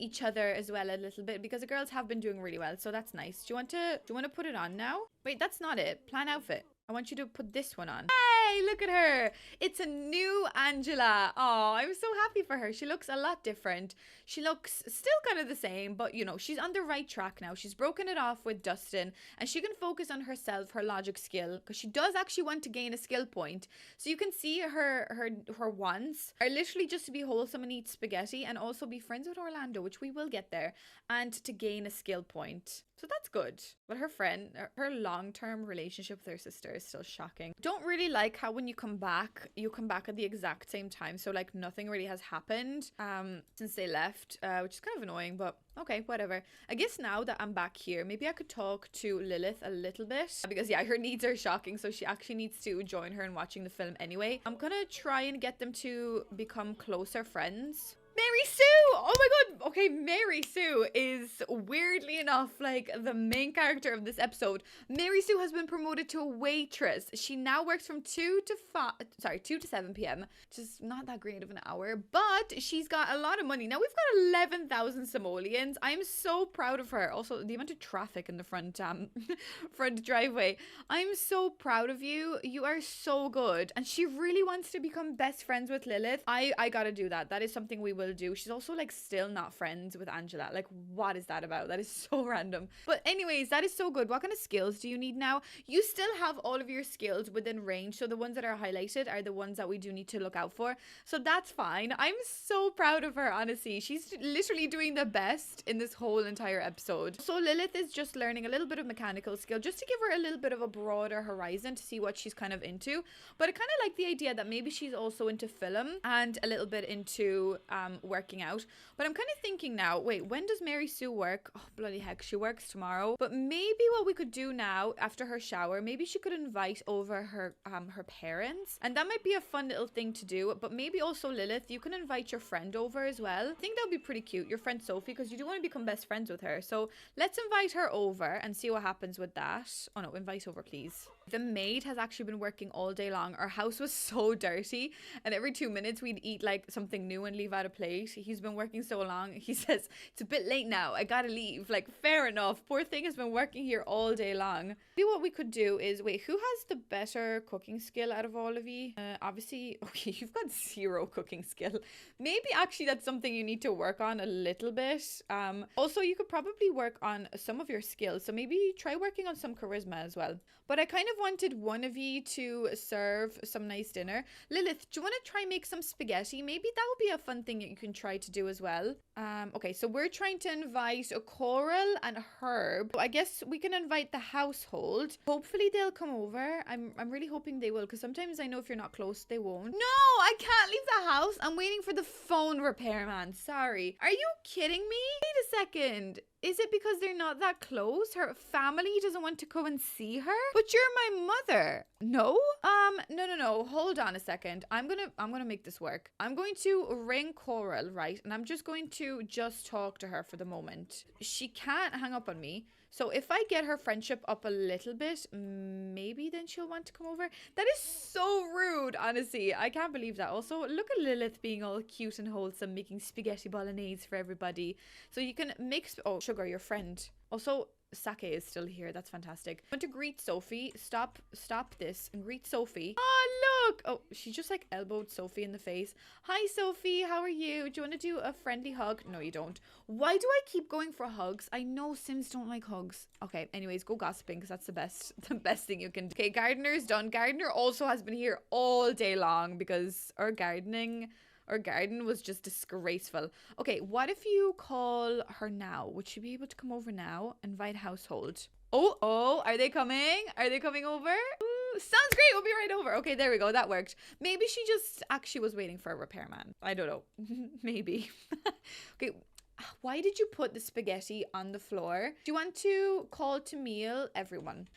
each other as well a little bit, because the girls have been doing really well, so that's nice. Do you want to put it on now? Wait, that's not it. Plan outfit. I want you to put this one on. Hey, look at her. It's a new Angela. Oh, I'm so happy for her. She looks a lot different. She looks still kind of the same, but you know, she's on the right track now. She's broken it off with Dustin, and she can focus on herself, her logic skill, because she does actually want to gain a skill point. So you can see her wants are literally just to be wholesome and eat spaghetti, and also be friends with Orlando, which we will get there, and to gain a skill point. So that's good. But her long-term relationship with her sister is still shocking. Don't really like how when you come back at the exact same time. So like nothing really has happened since they left, which is kind of annoying, but okay, whatever. I guess now that I'm back here, maybe I could talk to Lilith a little bit, because yeah, her needs are shocking, so she actually needs to join her in watching the film anyway. I'm gonna try and get them to become closer friends. Mary Sue! Oh my god! Okay, Mary Sue is weirdly enough like the main character of this episode. Mary Sue has been promoted to a waitress. She now works from 2 to 7 p.m. Which is not that great of an hour, but she's got a lot of money. Now we've got 11,000 simoleons. I'm so proud of her. Also, the amount of traffic in the front front driveway. I'm so proud of you. You are so good. And she really wants to become best friends with Lilith. I gotta do that. That is something we will do. She's also like still not friends with Angela. Like, what is that about? That is so random. But anyways, that is so good. What kind of skills do you need now? You still have all of your skills within range. So the ones that are highlighted are the ones that we do need to look out for. So that's fine. I'm so proud of her, honestly. She's literally doing the best in this whole entire episode. So Lilith is just learning a little bit of mechanical skill just to give her a little bit of a broader horizon to see what she's kind of into. But I kind of like the idea that maybe she's also into film and a little bit into working out. But I'm kind of thinking now, wait, when does Mary Sue work? Oh, bloody heck, she works tomorrow. But maybe what we could do now after her shower, maybe she could invite over her parents, and that might be a fun little thing to do. But maybe also Lilith, you can invite your friend over as well. I think that would be pretty cute, your friend Sophie, because you do want to become best friends with her. So let's invite her over and see what happens with that. Oh no, invite over please. The maid has actually been working all day long. Our house was so dirty, and every 2 minutes we'd eat like something new and leave out a plate. He's been working so long. He says, it's a bit late now, I gotta leave. Like, fair enough. Poor thing has been working here all day long. Maybe what we could do is, wait, who has the better cooking skill out of all of you? Obviously, okay, you've got 0 cooking skill. Maybe actually that's something you need to work on a little bit. Also, you could probably work on some of your skills. So maybe try working on some charisma as well. But I kind of wanted one of you to serve some nice dinner. Lilith, do you want to try make some spaghetti? Maybe that would be a fun thing that you can try to do as well. Okay, so we're trying to invite a Coral and Herb. I guess we can invite the household. Hopefully they'll come over. I'm really hoping they will, because sometimes I know if you're not close, they won't. No, I can't leave the house. I'm waiting for the phone repairman. Sorry. Are you kidding me? Wait a second. Is it because they're not that close? Her family doesn't want to go and see her? But you're my mother. No? No. Hold on a second. I'm gonna make this work. I'm going to ring Coral, right? And I'm just going to talk to her for the moment. She can't hang up on me. So if I get her friendship up a little bit, maybe then she'll want to come over. That is so rude, honestly. I can't believe that. Also, look at Lilith being all cute and wholesome, making spaghetti bolognese for everybody. So you can mix... Oh, Sugar, your friend. Also, Sake is still here. That's fantastic. I want to greet Sophie. Stop this and greet Sophie. Oh, look. Oh, she just like elbowed Sophie in the face. Hi, Sophie. How are you? Do you want to do a friendly hug? No, you don't. Why do I keep going for hugs? I know Sims don't like hugs. Okay, anyways, go gossiping because that's the best thing you can do. Okay, Gardener's done. Gardener also has been here all day long because our garden was just disgraceful. Okay, what if you call her now? Would she be able to come over now? Invite household. Oh, are they coming? Are they coming over? Ooh, sounds great. We'll be right over. Okay, there we go. That worked. Maybe she just actually was waiting for a repairman. I don't know. Maybe. Okay. Why did you put the spaghetti on the floor? Do you want to call to meal? Everyone,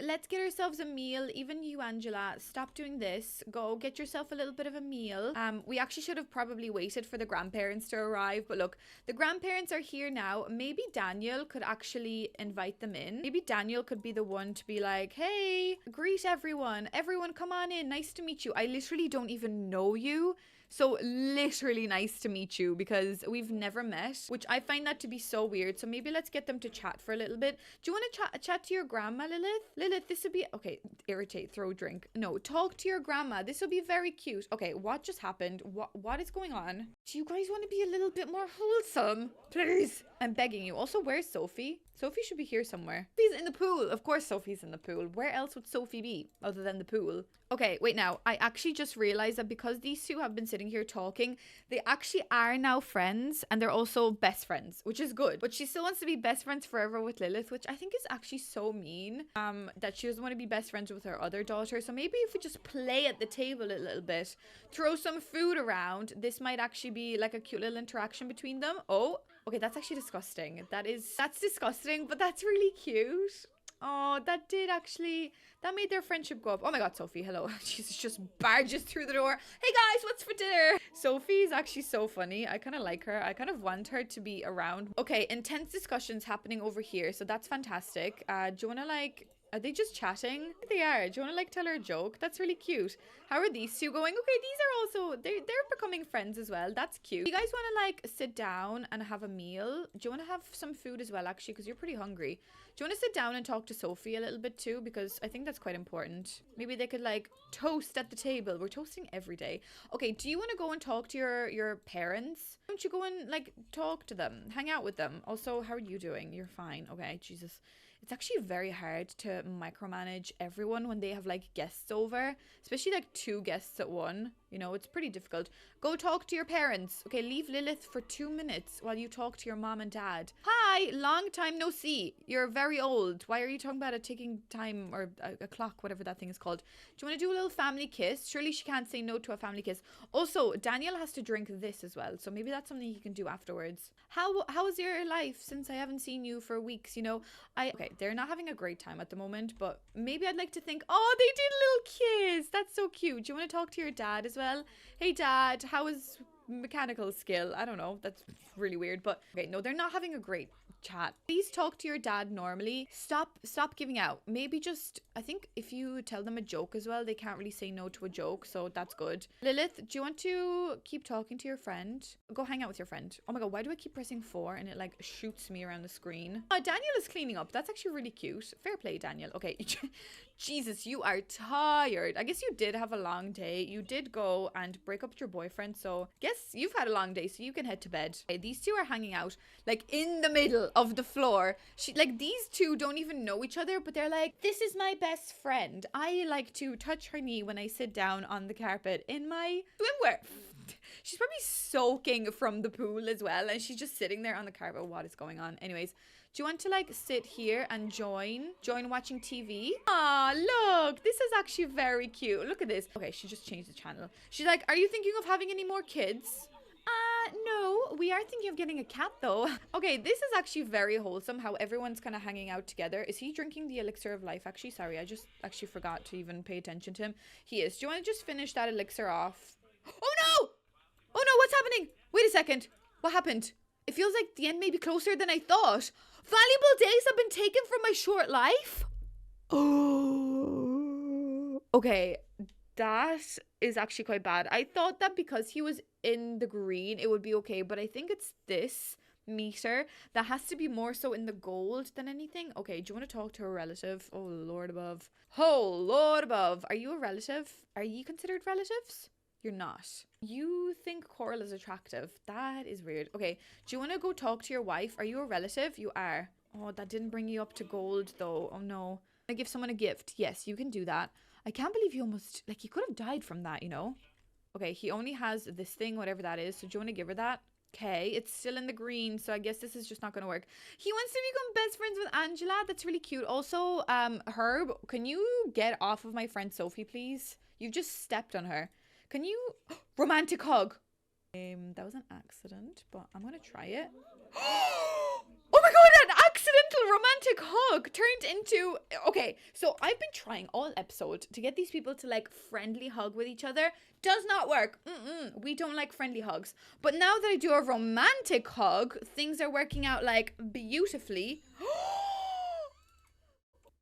let's get ourselves a meal. Even you, Angela, stop doing this. Go get yourself a little bit of a meal. We actually should have probably waited for the grandparents to arrive. But look, the grandparents are here now. Maybe Daniel could actually invite them in. Maybe Daniel could be the one to be like, hey, greet everyone. Everyone, come on in. Nice to meet you. I literally don't even know you. So literally nice to meet you because we've never met, which I find that to be so weird. So maybe let's get them to chat for a little bit. Do you want to chat to your grandma, Lilith? Lilith, this would be... Okay, irritate, throw drink. No, talk to your grandma. This will be very cute. Okay, what just happened? What is going on? Do you guys want to be a little bit more wholesome? Please. I'm begging you. Also, where's Sophie? Sophie should be here somewhere. Sophie's in the pool. Of course Sophie's in the pool. Where else would Sophie be other than the pool? Okay, wait now. I actually just realized that because these two have been sitting here talking, they actually are now friends and they're also best friends, which is good. But she still wants to be best friends forever with Lilith, which I think is actually so mean, that she doesn't want to be best friends with her other daughter. So maybe if we just play at the table a little bit, throw some food around, this might actually be like a cute little interaction between them. Oh, okay, that's actually disgusting. That's disgusting, but that's really cute. Oh, that did actually, that made their friendship go up. Oh my God, Sophie, hello. She's just barges through the door. Hey guys, what's for dinner? Sophie's actually so funny. I kind of like her. I kind of want her to be around. Okay, intense discussions happening over here. So that's fantastic. Do you want to like, are they just chatting? They are. Do you want to like tell her a joke? That's really cute. How are these two going? Okay, these are also, they're becoming friends as well. That's cute. You guys want to like sit down and have a meal? Do you want to have some food as well, actually? Because you're pretty hungry. Do you want to sit down and talk to Sophie a little bit too? Because I think that's quite important. Maybe they could like toast at the table. We're toasting every day. Okay, do you want to go and talk to your parents? Don't you go and like talk to them? Hang out with them. Also, how are you doing? You're fine. Okay, Jesus. It's actually very hard to micromanage everyone when they have like guests over, especially like 2 guests at one. You know, it's pretty difficult. Go talk to your parents. Okay, leave Lilith for 2 minutes while you talk to your mom and dad. Hi, long time no see. You're very old. Why are you talking about a ticking time or a clock, whatever that thing is called? Do you want to do a little family kiss? Surely she can't say no to a family kiss. Also, Daniel has to drink this as well, so maybe that's something he can do afterwards. How is your life since I haven't seen you for weeks? You know, okay, they're not having a great time at the moment, but maybe I'd like to think, oh, they did a little kiss. That's so cute. Do you want to talk to your dad as well? Hey dad, how is mechanical skill? I don't know, that's really weird, but okay, no, they're not having a great chat. Please talk to your dad normally. Stop giving out. Maybe just, I think if you tell them a joke as well, they can't really say no to a joke, so that's good. Lilith, do you want to keep talking to your friend? Go hang out with your friend. Oh my God, why do I keep pressing 4 and it like shoots me around the screen? Daniel is cleaning up. That's actually really cute. Fair play, Daniel. Okay. Jesus, you are tired. I guess you did have a long day. You did go and break up with your boyfriend, so guess you've had a long day, so you can head to bed. Okay, these two are hanging out like in the middle of the floor. These two don't even know each other, but they're like, this is my best friend. I like to touch her knee when I sit down on the carpet in my swimwear. She's probably soaking from the pool as well, and she's just sitting there on the carpet. What is going on? Anyways, do you want to like sit here and join watching TV? Ah, look, this is actually very cute. Look at this. Okay, she just changed the channel. She's like, are you thinking of having any more kids? No, we are thinking of getting a cat though. Okay, this is actually very wholesome, how everyone's kind of hanging out together. Is he drinking the elixir of life? Actually, sorry, I just actually forgot to even pay attention to him. He is. Do you want to just finish that elixir off? Oh no! Oh no, what's happening? Wait a second. What happened? It feels like the end may be closer than I thought. Valuable days have been taken from my short life. Oh. Okay, that is actually quite bad. I thought that because he was in the green, it would be okay. But I think it's this meter that has to be more so in the gold than anything. Okay, do you want to talk to a relative? Oh, Lord above. Oh, Lord above. Are you a relative? Are you considered relatives? You're not. You think Coral is attractive. That is weird. Okay, do you want to go talk to your wife? Are you a relative? You are. Oh, that didn't bring you up to gold though. Oh no. I give someone a gift. Yes, you can do that. I can't believe you almost, like, you could have died from that, you know? Okay, he only has this thing, whatever that is. So do you want to give her that? Okay, it's still in the green, so I guess this is just not going to work. He wants to become best friends with Angela. That's really cute. Also, Herb, can you get off of my friend Sophie, please? You've just stepped on her. Can you... Romantic hug. That was an accident, but I'm going to try it. Oh my God, an accidental romantic hug turned into... Okay, so I've been trying all episode to get these people to like friendly hug with each other. Does not work. We don't like friendly hugs. But now that I do a romantic hug, things are working out like beautifully.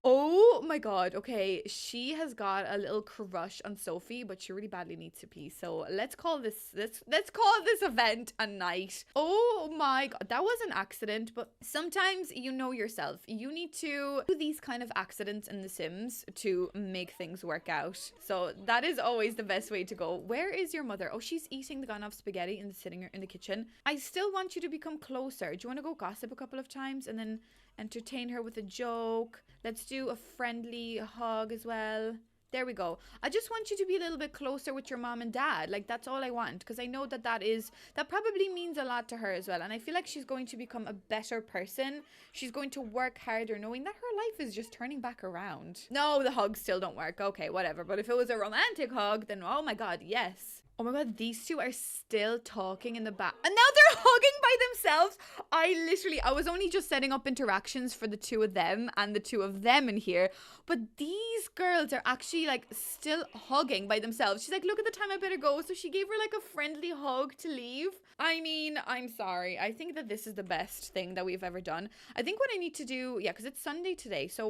Oh my God. Okay, she has got a little crush on Sophie, but she really badly needs to pee. So let's call this event a night. Oh my God, that was an accident, but sometimes you know yourself. You need to do these kind of accidents in The Sims to make things work out. So that is always the best way to go. Where is your mother? Oh, she's eating the gone off spaghetti in the kitchen. I still want you to become closer. Do you want to go gossip a couple of times and then entertain her with a joke? Let's do a friendly hug as well. There we go. I just want you to be a little bit closer with your mom and dad. Like, that's all I want, because I know that that probably means a lot to her as well. And I feel like she's going to become a better person. She's going to work harder, knowing that her life is just turning back around. No, the hugs still don't work. Okay, whatever. But if it was a romantic hug, then oh my God, yes. Oh my god, these two are still talking in the back. And now they're hugging by themselves. I was only just setting up interactions for the two of them and the two of them in here. But these girls are actually like still hugging by themselves. She's like, look at the time, I better go. So she gave her like a friendly hug to leave. I mean, I'm sorry. I think that this is the best thing that we've ever done. I think what I need to do, yeah, because it's Sunday today. So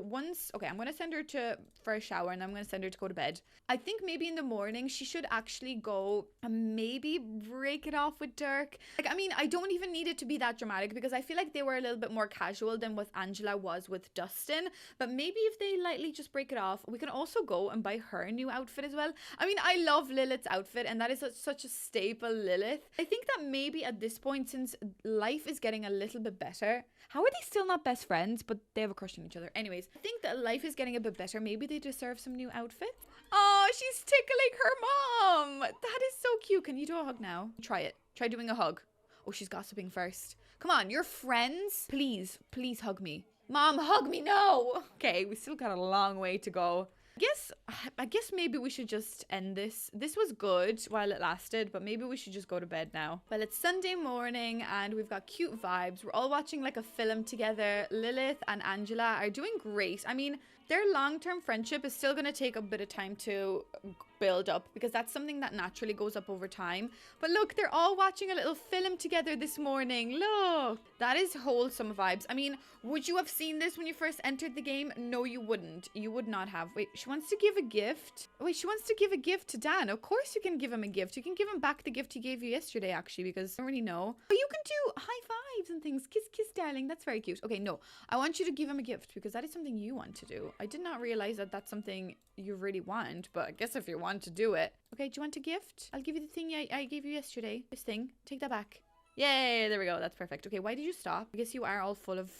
okay, I'm going to send her for a shower and I'm going to send her to go to bed. I think maybe in the morning she should actually go and maybe break it off with Dirk. Like, I mean, I don't even need it to be that dramatic because I feel like they were a little bit more casual than what Angela was with Dustin. But maybe if they lightly just break it off, we can also go and buy her a new outfit as well. I mean, I love Lilith's outfit and that is such a staple Lilith. I think that maybe at this point, since life is getting a little bit better, how are they still not best friends, but they have a crush on each other? Anyways, I think that life is getting a bit better. Maybe they deserve some new outfits. Oh, she's tickling her mom. That is so cute. Can you do a hug now? Try it. Try doing a hug. Oh, she's gossiping first. Come on, you're friends. Please hug me. Mom, hug me. No. Okay, we still got a long way to go. I guess maybe we should just end this. This was good while it lasted, but maybe we should just go to bed now. Well, it's Sunday morning and we've got cute vibes. We're all watching like a film together. Lilith and Angela are doing great. I mean, their long-term friendship is still going to take a bit of time to build up because that's something that naturally goes up over time. But look, they're all watching a little film together this morning. Look, that is wholesome vibes. I mean, would you have seen this when you first entered the game? No, you wouldn't. You would not have. Wait, she wants to give a gift. Wait, she wants to give a gift to Dan. Of course you can give him a gift. You can give him back the gift he gave you yesterday, actually, because I don't really know. But you can do high fives and things. Kiss, kiss, darling. That's very cute. Okay, no. I want you to give him a gift because that is something you want to do. I did not realize that that's something you really want, but I guess if you want to do it. Okay, do you want a gift? I'll give you the thing I gave you yesterday. This thing. Take that back. Yay, there we go. That's perfect. Okay, why did you stop? I guess you are all full of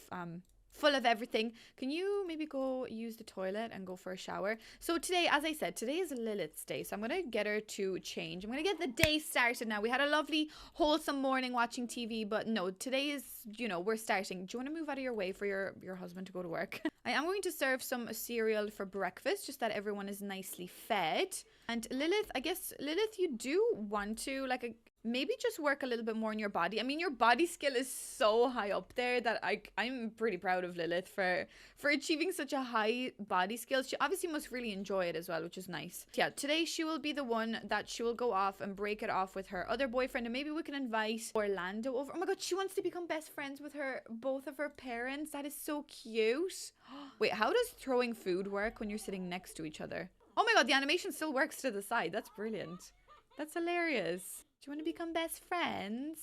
everything. Can you maybe go use the toilet and go for a shower? So today, as I said, today is Lilith's day. So I'm going to get her to change. I'm going to get the day started now. We had a lovely, wholesome morning watching TV, but no, today is, you know, we're starting. Do you want to move out of your way for your husband to go to work? I am going to serve some cereal for breakfast, just that everyone is nicely fed. And Lilith, I guess, Lilith, you do want to, like, maybe just work a little bit more on your body. I mean, your body skill is so high up there that I'm pretty proud of Lilith for achieving such a high body skill. She obviously must really enjoy it as well, which is nice. Yeah, today she will be the one that she will go off and break it off with her other boyfriend, and maybe we can invite Orlando over. Oh my god, she wants to become best friends with both of her parents. That is so cute. Wait, how does throwing food work when you're sitting next to each other? Oh my god, the animation still works to the side. That's brilliant. That's hilarious. Do you want to become best friends?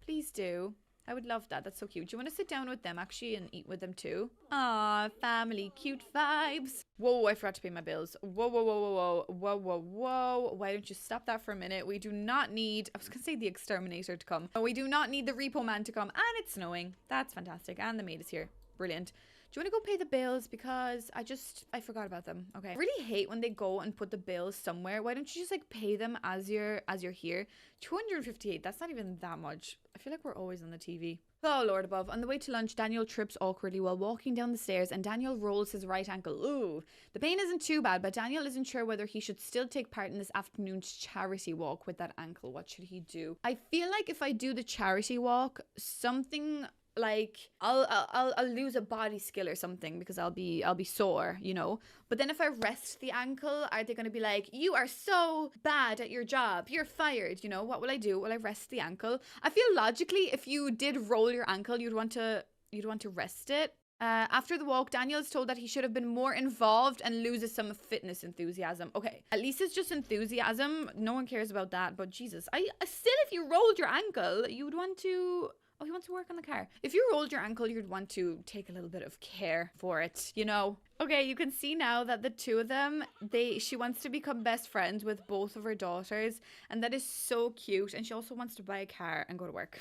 Please do. I would love that. That's so cute. Do you want to sit down with them actually and eat with them too? Aw, family, cute vibes. Whoa, I forgot to pay my bills. Whoa, whoa, whoa, whoa, whoa, whoa, whoa, whoa. Why don't you stop that for a minute? We do not need, I was going to say the exterminator to come. No, we do not need the repo man to come. And it's snowing. That's fantastic. And the maid is here. Brilliant. Do you want to go pay the bills? Because I forgot about them. Okay. I really hate when they go and put the bills somewhere. Why don't you just like pay them as you're here? 258. That's not even that much. I feel like we're always on the TV. Oh, Lord above. On the way to lunch, Daniel trips awkwardly while walking down the stairs and Daniel rolls his right ankle. Ooh. The pain isn't too bad, but Daniel isn't sure whether he should still take part in this afternoon's charity walk with that ankle. What should he do? I feel like if I do the charity walk, something like I'll lose a body skill or something because I'll be sore, you know. But then if I rest the ankle, are they going to be like, you are so bad at your job, you're fired, you know? What will I do? Will I rest the ankle? I feel logically if you did roll your ankle, you'd want to rest it. After the walk, Daniel is told that he should have been more involved and loses some fitness enthusiasm. Okay, at least it's just enthusiasm. No one cares about that. But Jesus, still, if you rolled your ankle, you would want to... Oh, he wants to work on the car. If you rolled your ankle, you'd want to take a little bit of care for it, you know? Okay, you can see now that the two of them, she wants to become best friends with both of her daughters, and that is so cute. And she also wants to buy a car and go to work.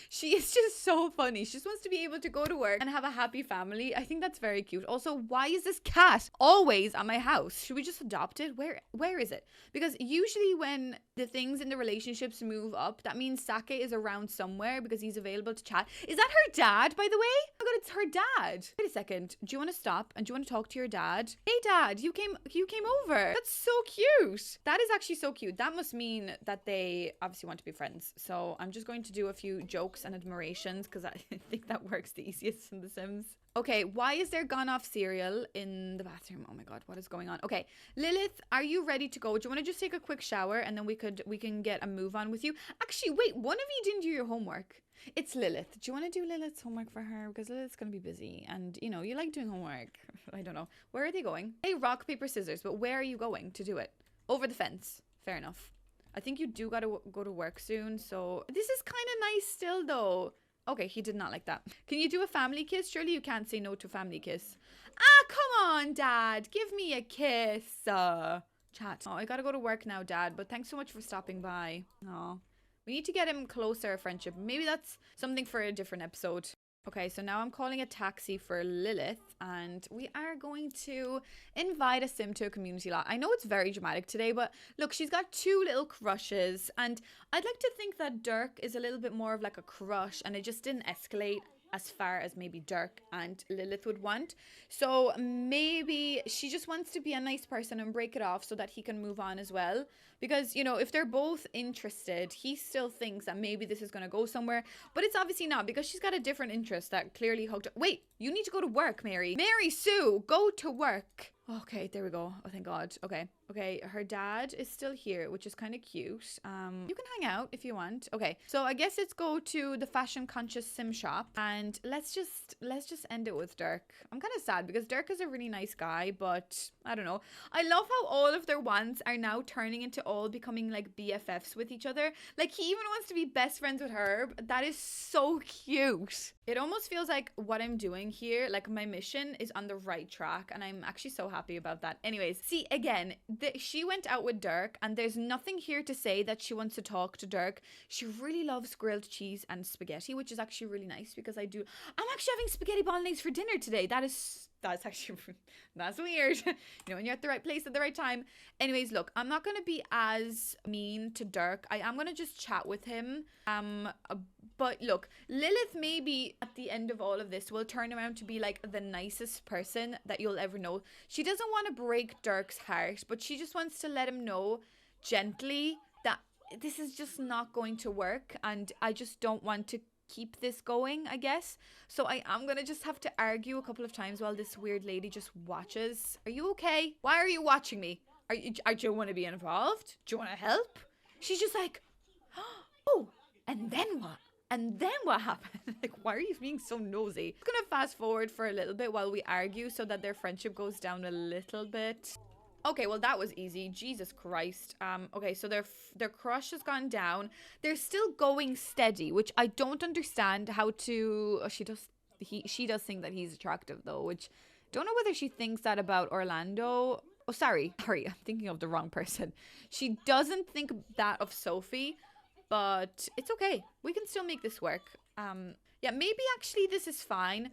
She is just so funny. She just wants to be able to go to work and have a happy family. I think that's very cute. Also, why is this cat always at my house? Should we just adopt it? Where is it? Because usually when the things in the relationships move up, that means Sake is around somewhere because he's available to chat. Is that her dad, by the way? Oh my god, it's her dad. Wait a second. Do you want to stop and do you want to talk to your dad? Hey dad, you came over. That's so cute. That is actually so cute. That must mean that they obviously want to be friends. So I'm just going to do a few jokes and admirations because I think that works the easiest in The Sims. Okay, why is there gone off cereal in the bathroom? Oh my god, what is going on? Okay, Lilith, are you ready to go? Do you want to just take a quick shower and then we can get a move on with you? Actually, wait, one of you didn't do your homework. It's Lilith. Do you want to do Lilith's homework for her? Because Lilith's going to be busy and, you know, you like doing homework. I don't know. Where are they going? Hey, rock, paper, scissors, but where are you going to do it? Over the fence. Fair enough. I think you do got to go to work soon, so this is kind of nice still, though. Okay, he did not like that. Can you do a family kiss? Surely you can't say no to a family kiss. Ah, come on, Dad. Give me a kiss. Chat. Oh, I gotta go to work now, Dad, but thanks so much for stopping by. Oh, we need to get him closer, friendship. Maybe that's something for a different episode. Okay, so now I'm calling a taxi for Lilith and we are going to invite a sim to a community lot. I know it's very dramatic today, but look, she's got two little crushes and I'd like to think that Dirk is a little bit more of like a crush and it just didn't escalate as far as maybe Dirk and Lilith would want. So maybe she just wants to be a nice person and break it off so that he can move on as well. Because, you know, if they're both interested, he still thinks that maybe this is going to go somewhere. But it's obviously not because she's got a different interest that clearly hooked up. Wait, you need to go to work, Mary. Mary Sue, go to work. Okay, there we go. Oh, thank God. Okay. Okay, her dad is still here, which is kind of cute. You can hang out if you want. Okay, so I guess let's go to the fashion conscious sim shop and let's just end it with Dirk. I'm kind of sad because Dirk is a really nice guy, but I don't know. I love how all of their wants are now turning into all becoming like BFFs with each other. Like he even wants to be best friends with Herb. That is so cute. It almost feels like what I'm doing here, like my mission is on the right track and I'm actually so happy about that. Anyways, see again, she went out with Dirk and there's nothing here to say that she wants to talk to Dirk. She really loves grilled cheese and spaghetti, which is actually really nice because I'm actually having spaghetti bolognese for dinner today. That's actually, that's weird. You know, when you're at the right place at the right time. Anyways, look, I'm not going to be as mean to Dirk. I am going to just chat with him. But look, Lilith maybe at the end of all of this will turn around to be like the nicest person that you'll ever know. She doesn't want to break Dirk's heart, but she just wants to let him know gently that this is just not going to work. And I just don't want to keep this going, I guess. So I am gonna just have to argue a couple of times while this weird lady just watches. Are you okay? Why are you watching me? Do you want to be involved? Do you want to help? She's just like, oh, and then what? And then what happened? Like, why are you being so nosy? I'm gonna fast forward for a little bit while we argue so that their friendship goes down a little bit. Okay, well, that was easy. Jesus Christ. Okay, so their crush has gone down. They're still going steady, which I don't understand how to... Oh, she does think that he's attractive, though, which... Don't know whether she thinks that about Orlando. Oh, sorry, I'm thinking of the wrong person. She doesn't think that of Sophie, but it's okay. We can still make this work. Yeah, maybe actually this is fine.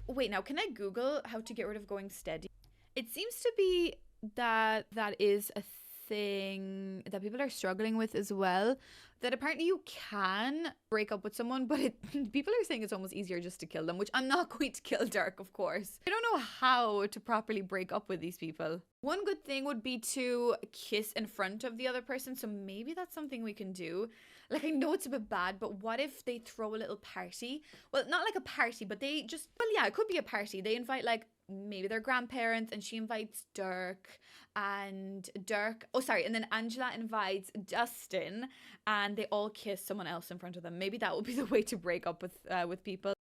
Wait, now, can I Google how to get rid of going steady? It seems to be... that is a thing that people are struggling with as well, that apparently you can break up with someone, but people are saying it's almost easier just to kill them, which I'm not going to kill Dirk, of course. I don't know how to properly break up with these people. One good thing would be to kiss in front of the other person, so maybe that's something we can do. Like, I know it's a bit bad, but what if they throw a little party? Well, not like a party, but they just, well, yeah, it could be a party. They invite like maybe their grandparents and she invites Dirk and then Angela invites Dustin and they all kiss someone else in front of them. Maybe that will be the way to break up with people.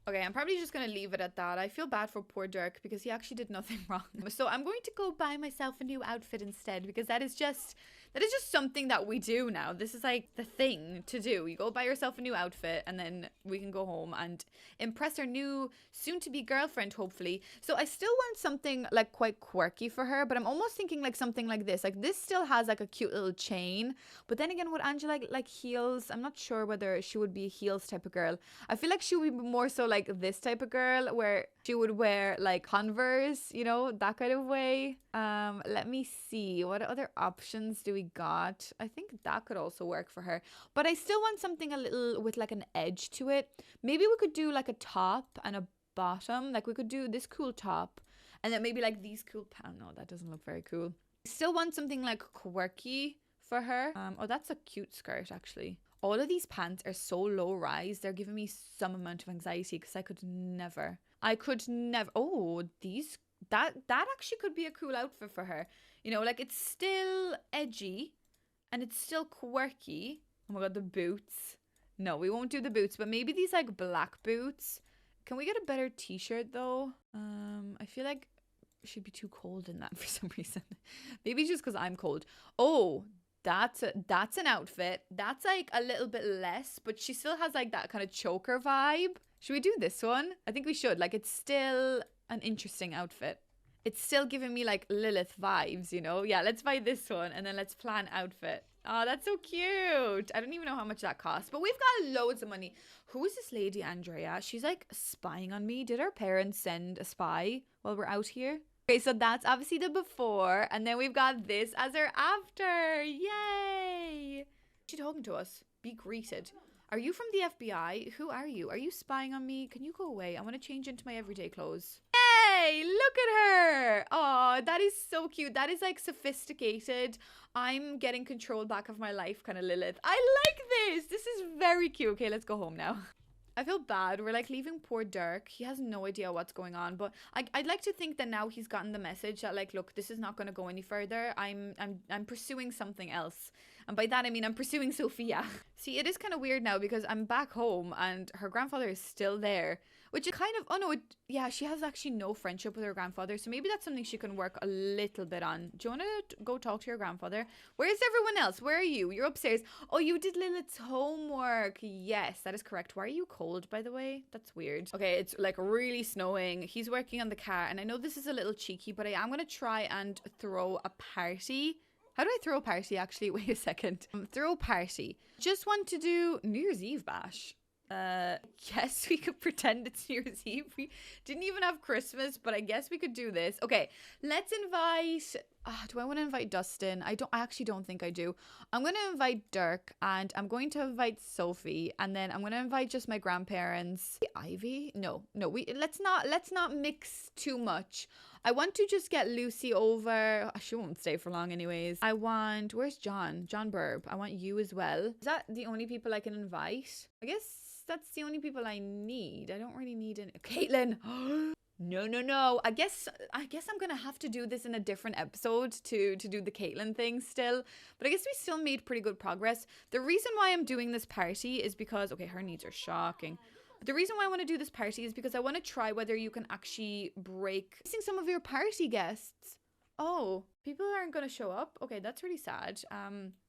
Okay, I'm probably just going to leave it at that. I feel bad for poor Dirk because he actually did nothing wrong. So I'm going to go buy myself a new outfit instead because that is just something that we do now. This is like the thing to do. You go buy yourself a new outfit and then we can go home and impress our new soon-to-be girlfriend, hopefully. So I still want something like quite quirky for her, but I'm almost thinking like something like this. Like this still has like a cute little chain. But then again, would Angela like heels? I'm not sure whether she would be a heels type of girl. I feel like she would be more so like this type of girl where she would wear like Converse, you know, that kind of way. Let me see. What other options do we we got. I think that could also work for her. But I still want something a little with like an edge to it. Maybe we could do like a top and a bottom. Like we could do this cool top and then maybe like these cool pants. No, that doesn't look very cool. Still want something like quirky for her. Oh, that's a cute skirt actually. All of these pants are so low rise. They're giving me some amount of anxiety because I could never. Oh, that actually could be a cool outfit for her. You know, like it's still edgy and it's still quirky. Oh my God, the boots. No, we won't do the boots, but maybe these like black boots. Can we get a better t-shirt though? I feel like it should be too cold in that for some reason. Maybe just because I'm cold. Oh, that's an outfit. That's like a little bit less, but she still has like that kind of choker vibe. Should we do this one? I think we should. Like it's still an interesting outfit. It's still giving me like Lilith vibes, you know? Yeah, let's buy this one and then let's plan outfit. Oh, that's so cute. I don't even know how much that costs, but we've got loads of money. Who is this lady, Andrea? She's like spying on me. Did our parents send a spy while we're out here? Okay, so that's obviously the before, and then we've got this as our after. Yay! She's talking to us. Be greeted. Are you from the FBI? Who are you? Are you spying on me? Can you go away? I want to change into my everyday clothes. Yay! Look at her! Oh, that is so cute. That is like sophisticated. I'm getting control back of my life kind of Lilith. I like this. This is very cute. Okay, let's go home now. I feel bad. We're like leaving poor Dirk. He has no idea what's going on, but I'd like to think that now he's gotten the message that like, look, this is not going to go any further. I'm pursuing something else. And by that, I mean, I'm pursuing Sophia. See, it is kind of weird now because I'm back home and her grandfather is still there, which is kind of, oh no, yeah, she has actually no friendship with her grandfather. So maybe that's something she can work a little bit on. Do you want to go talk to your grandfather? Where's everyone else? Where are you? You're upstairs. Oh, you did Lilith's homework. Yes, that is correct. Why are you cold, by the way? That's weird. Okay, it's like really snowing. He's working on the car. And I know this is a little cheeky, but I am going to try and throw a party. How do I throw a party, actually? Wait a second. Throw a party. Just want to do New Year's Eve bash. Yes, we could pretend it's New Year's Eve. We didn't even have Christmas, but I guess we could do this. Okay, let's invite... do I want to invite Dustin? I actually don't think I do. I'm going to invite Dirk, and I'm going to invite Sophie, and then I'm going to invite just my grandparents. Ivy? No, let's not mix too much. I want to just get Lucy over. She won't stay for long anyways. Where's John? John Burb. I want you as well. Is that the only people I can invite? I guess that's the only people I need. I don't really need any. Caitlin. No. I guess I'm gonna have to do this in a different episode to do the Caitlin thing still. But I guess we still made pretty good progress. The reason why I'm doing this party is because, okay, her needs are shocking. The reason why I want to do this party is because I want to try whether you can actually break missing some of your party guests. Oh, people aren't going to show up. Okay, that's really sad.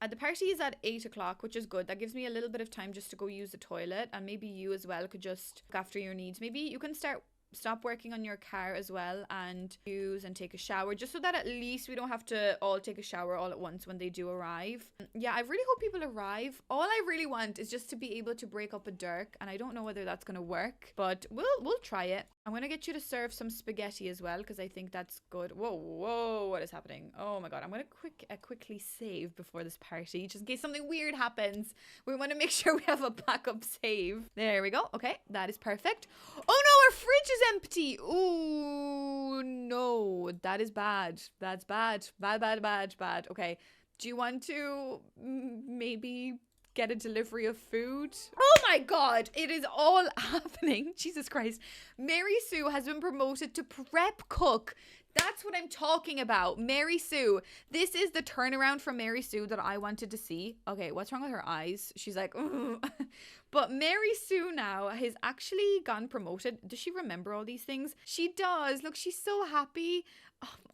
The party is at 8 o'clock, which is good. That gives me a little bit of time just to go use the toilet, and maybe you as well could just look after your needs. Maybe you can stop working on your car as well and use and take a shower, just so that at least we don't have to all take a shower all at once when they do arrive. Yeah, I really hope people arrive. All I really want is just to be able to break up a Dirk, and I don't know whether that's gonna work, but we'll try it. I'm gonna get you to serve some spaghetti as well, because I think that's good. Whoa, what is happening? Oh my god, I'm gonna quickly save before this party, just in case something weird happens. We want to make sure we have a backup save. There we go. Okay, that is perfect. Oh no, our fridge is empty. Ooh, no, that is bad. That's bad. Bad. Okay, do you want to maybe get a delivery of food? Oh my god, it is all happening. Jesus Christ. Mary Sue has been promoted to prep cook. That's what I'm talking about. Mary Sue. This is the turnaround from Mary Sue that I wanted to see. Okay, what's wrong with her eyes? She's like, ugh. But Mary Sue now has actually gotten promoted. Does she remember all these things? She does. Look, she's so happy.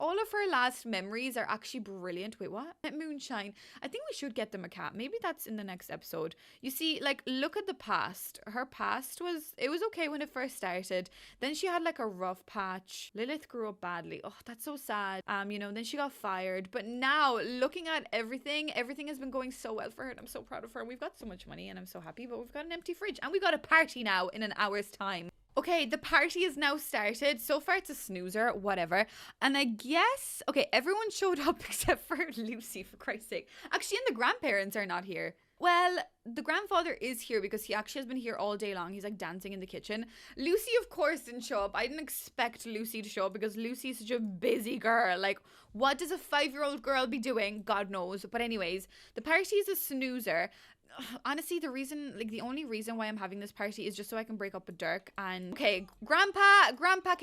All of her last memories are actually brilliant. Wait, what? Moonshine. I think we should get them a cat. Maybe that's in the next episode. You see, like, look at the past. Her past was okay when it first started. Then she had like a rough patch. Lilith grew up badly. Oh, that's so sad. Then she got fired. But now, looking at everything has been going so well for her, and I'm so proud of her. We've got so much money, and I'm so happy, but we've got an empty fridge, and we've got a party now in an hour's time. Okay, the party is now started. So far it's a snoozer, whatever. And I guess, okay, everyone showed up except for Lucy, for Christ's sake. Actually, and the grandparents are not here. Well, the grandfather is here because he actually has been here all day long. He's like dancing in the kitchen. Lucy, of course, didn't show up. I didn't expect Lucy to show up because Lucy is such a busy girl. Like, what does a 5-year-old girl be doing? God knows. But anyways, the party is a snoozer. Honestly, the only reason why I'm having this party is just so I can break up with Dirk. And okay, Grandpa, what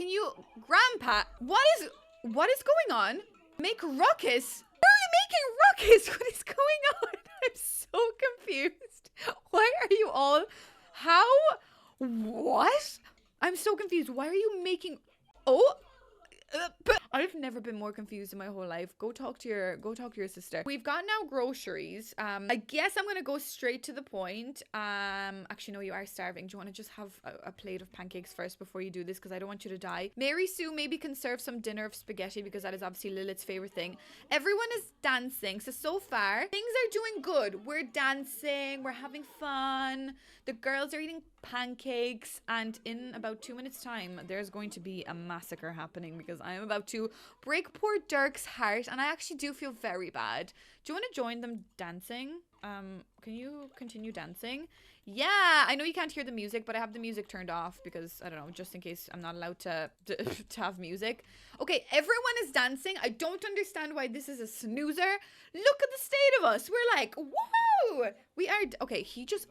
is going on? Make ruckus? Why are you making ruckus? What is going on? I'm so confused. Why are you all, what? I'm so confused. Why are you making, I've never been more confused in my whole life. Go talk to your sister. We've got now groceries. I guess I'm gonna go straight to the point. Actually, no, you are starving. Do you want to just have a plate of pancakes first before you do this? Because I don't want you to die. Mary Sue maybe can serve some dinner of spaghetti because that is obviously Lilith's favorite thing. Everyone is dancing. So far, things are doing good. We're dancing. We're having fun. The girls are eating pancakes. And in about 2 minutes time, there's going to be a massacre happening because I'm about to break poor Dirk's heart, and I actually do feel very bad. Do you want to join them dancing? Can you continue dancing? Yeah, I know you can't hear the music, but I have the music turned off because, I don't know, just in case I'm not allowed to have music. Okay, everyone is dancing. I don't understand why this is a snoozer. Look at the state of us. We're like, whoa! We are, okay,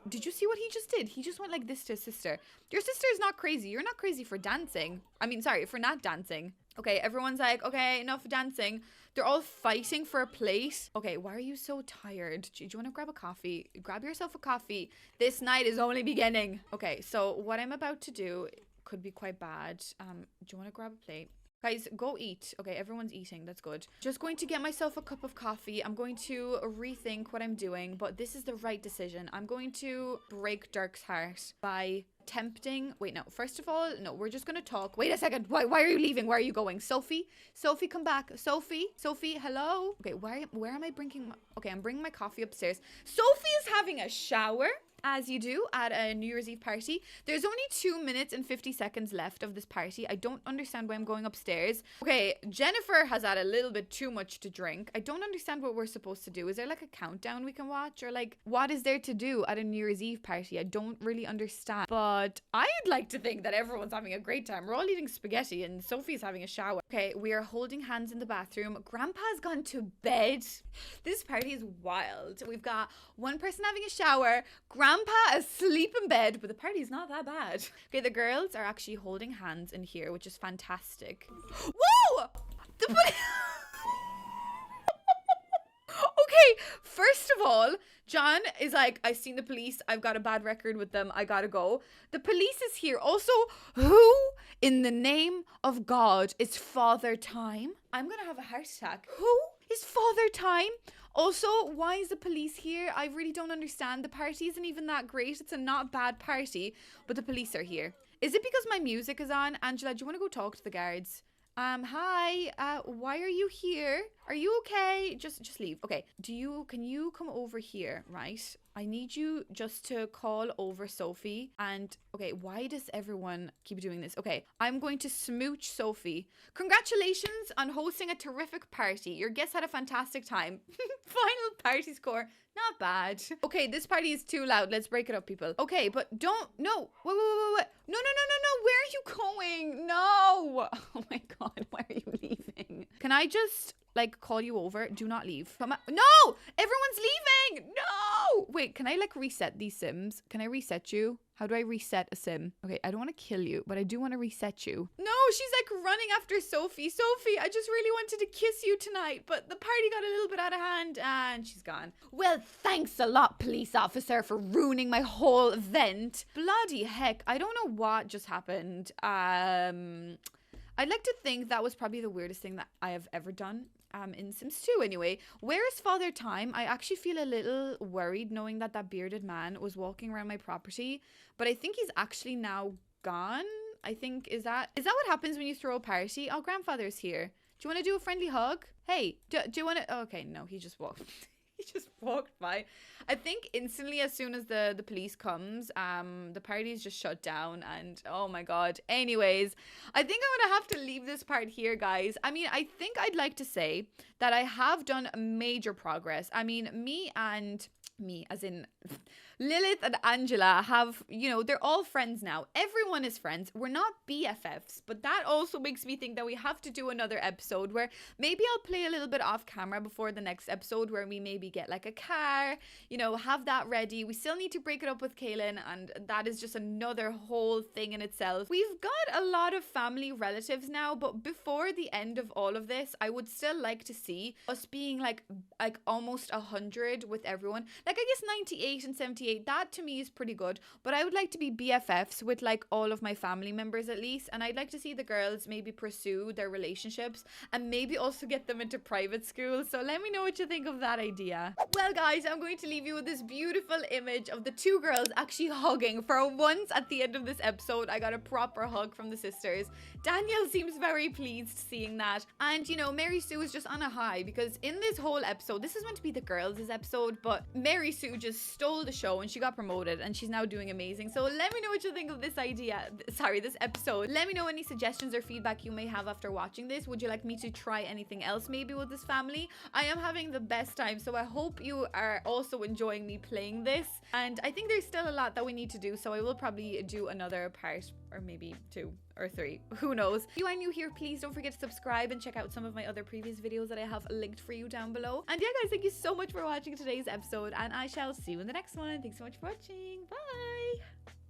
did you see what he just did? He just went like this to his sister. Your sister is not crazy. You're not crazy for dancing. I mean, sorry, for not dancing. Okay, everyone's like, okay, enough dancing. They're all fighting for a plate. Okay, why are you so tired? Do you want to grab a coffee? Grab yourself a coffee. This night is only beginning. Okay, so what I'm about to do could be quite bad. Do you want to grab a plate? Guys, go eat. Okay, everyone's eating. That's good. Just going to get myself a cup of coffee. I'm going to rethink what I'm doing, but this is the right decision. I'm going to break Dirk's heart by tempting. Wait, no. First of all, no, we're just going to talk. Wait a second. Why are you leaving? Where are you going? Sophie, come back. Sophie, hello? Okay, where am I bringing my... Okay, I'm bringing my coffee upstairs. Sophie is having a shower. As you do at a New Year's Eve party. There's only 2 minutes and 50 seconds left of this party. I don't understand why I'm going upstairs. Okay, Jennifer has had a little bit too much to drink. I don't understand what we're supposed to do. Is there like a countdown we can watch? Or like, what is there to do at a New Year's Eve party? I don't really understand. But I'd like to think that everyone's having a great time. We're all eating spaghetti and Sophie's having a shower. Okay, we are holding hands in the bathroom. Grandpa's gone to bed. This party is wild. We've got one person having a shower. Grandpa asleep in bed, but the party's not that bad. Okay, the girls are actually holding hands in here, which is fantastic. Whoa! Okay, first of all, John is like, I've seen the police. I've got a bad record with them. I gotta go. The police is here. Also, who in the name of God is Father Time? I'm gonna have a heart attack. Who is Father Time? Also, why is the police here? I really don't understand. The party isn't even that great. It's a not bad party, but the police are here. Is it because my music is on? Angela, do you want to go talk to the guards? Hi, why are you here? Are you okay? Just leave. Okay, can you come over here, right? I need you just to call over Sophie. And, okay, why does everyone keep doing this? Okay, I'm going to smooch Sophie. Congratulations on hosting a terrific party. Your guests had a fantastic time. Final party score. Not bad. Okay, this party is too loud. Let's break it up, people. Okay, but no. Wait. No. Where are you going? No. Oh my God, why are you leaving? Can I just, like, call you over? Do not leave. Come on. No! Everyone's leaving! No! Wait, can I, like, reset these Sims? Can I reset you? How do I reset a Sim? Okay, I don't want to kill you, but I do want to reset you. No, she's like running after Sophie. Sophie, I just really wanted to kiss you tonight, but the party got a little bit out of hand and she's gone. Well, thanks a lot, police officer, for ruining my whole event. Bloody heck, I don't know what just happened. I'd like to think that was probably the weirdest thing that I have ever done. In Sims 2 anyway. Where is Father Time? I actually feel a little worried knowing that that bearded man was walking around my property, but I think he's actually now gone. I think, is that what happens when you throw a party? Oh, grandfather's here. Do you want to do a friendly hug? Hey, do you want to, oh, okay, no, he just walked. He just walked by. I think instantly as soon as the police comes, the party is just shut down, and oh my god. Anyways, I think I'm gonna have to leave this part here, guys. I mean, I think I'd like to say that I have done major progress. I mean, me as in Lilith and Angela have, you know, they're all friends now. Everyone is friends. We're not BFFs, but that also makes me think that we have to do another episode where maybe I'll play a little bit off camera before the next episode, where we maybe get like a car, you know, have that ready. We still need to break it up with Kaylin, and that is just another whole thing in itself. We've got a lot of family relatives now, but before the end of all of this, I would still like to see us being like almost 100 with everyone. Like, I guess 98 and 78, that to me is pretty good, but I would like to be BFFs with like all of my family members at least, and I'd like to see the girls maybe pursue their relationships and maybe also get them into private school. So let me know what you think of that idea. Well guys, I'm going to leave you with this beautiful image of the two girls actually hugging. For once at the end of this episode, I got a proper hug from the sisters. Danielle seems very pleased seeing that, and you know, Mary Sue is just on a high, because in this whole episode, this is meant to be the girls' episode, but Mary Sue just stole the show and she got promoted and she's now doing amazing. So let me know what you think of this this episode. Let me know any suggestions or feedback you may have after watching this. Would you like me to try anything else maybe with this family? I am having the best time, so I hope you are also enjoying me playing this, and I think there's still a lot that we need to do, so I will probably do another part, or maybe 2 or 3, who knows. If you are new here, please don't forget to subscribe and check out some of my other previous videos that I have linked for you down below. And yeah guys, thank you so much for watching today's episode, and I shall see you in the next one. Thanks so much for watching. Bye.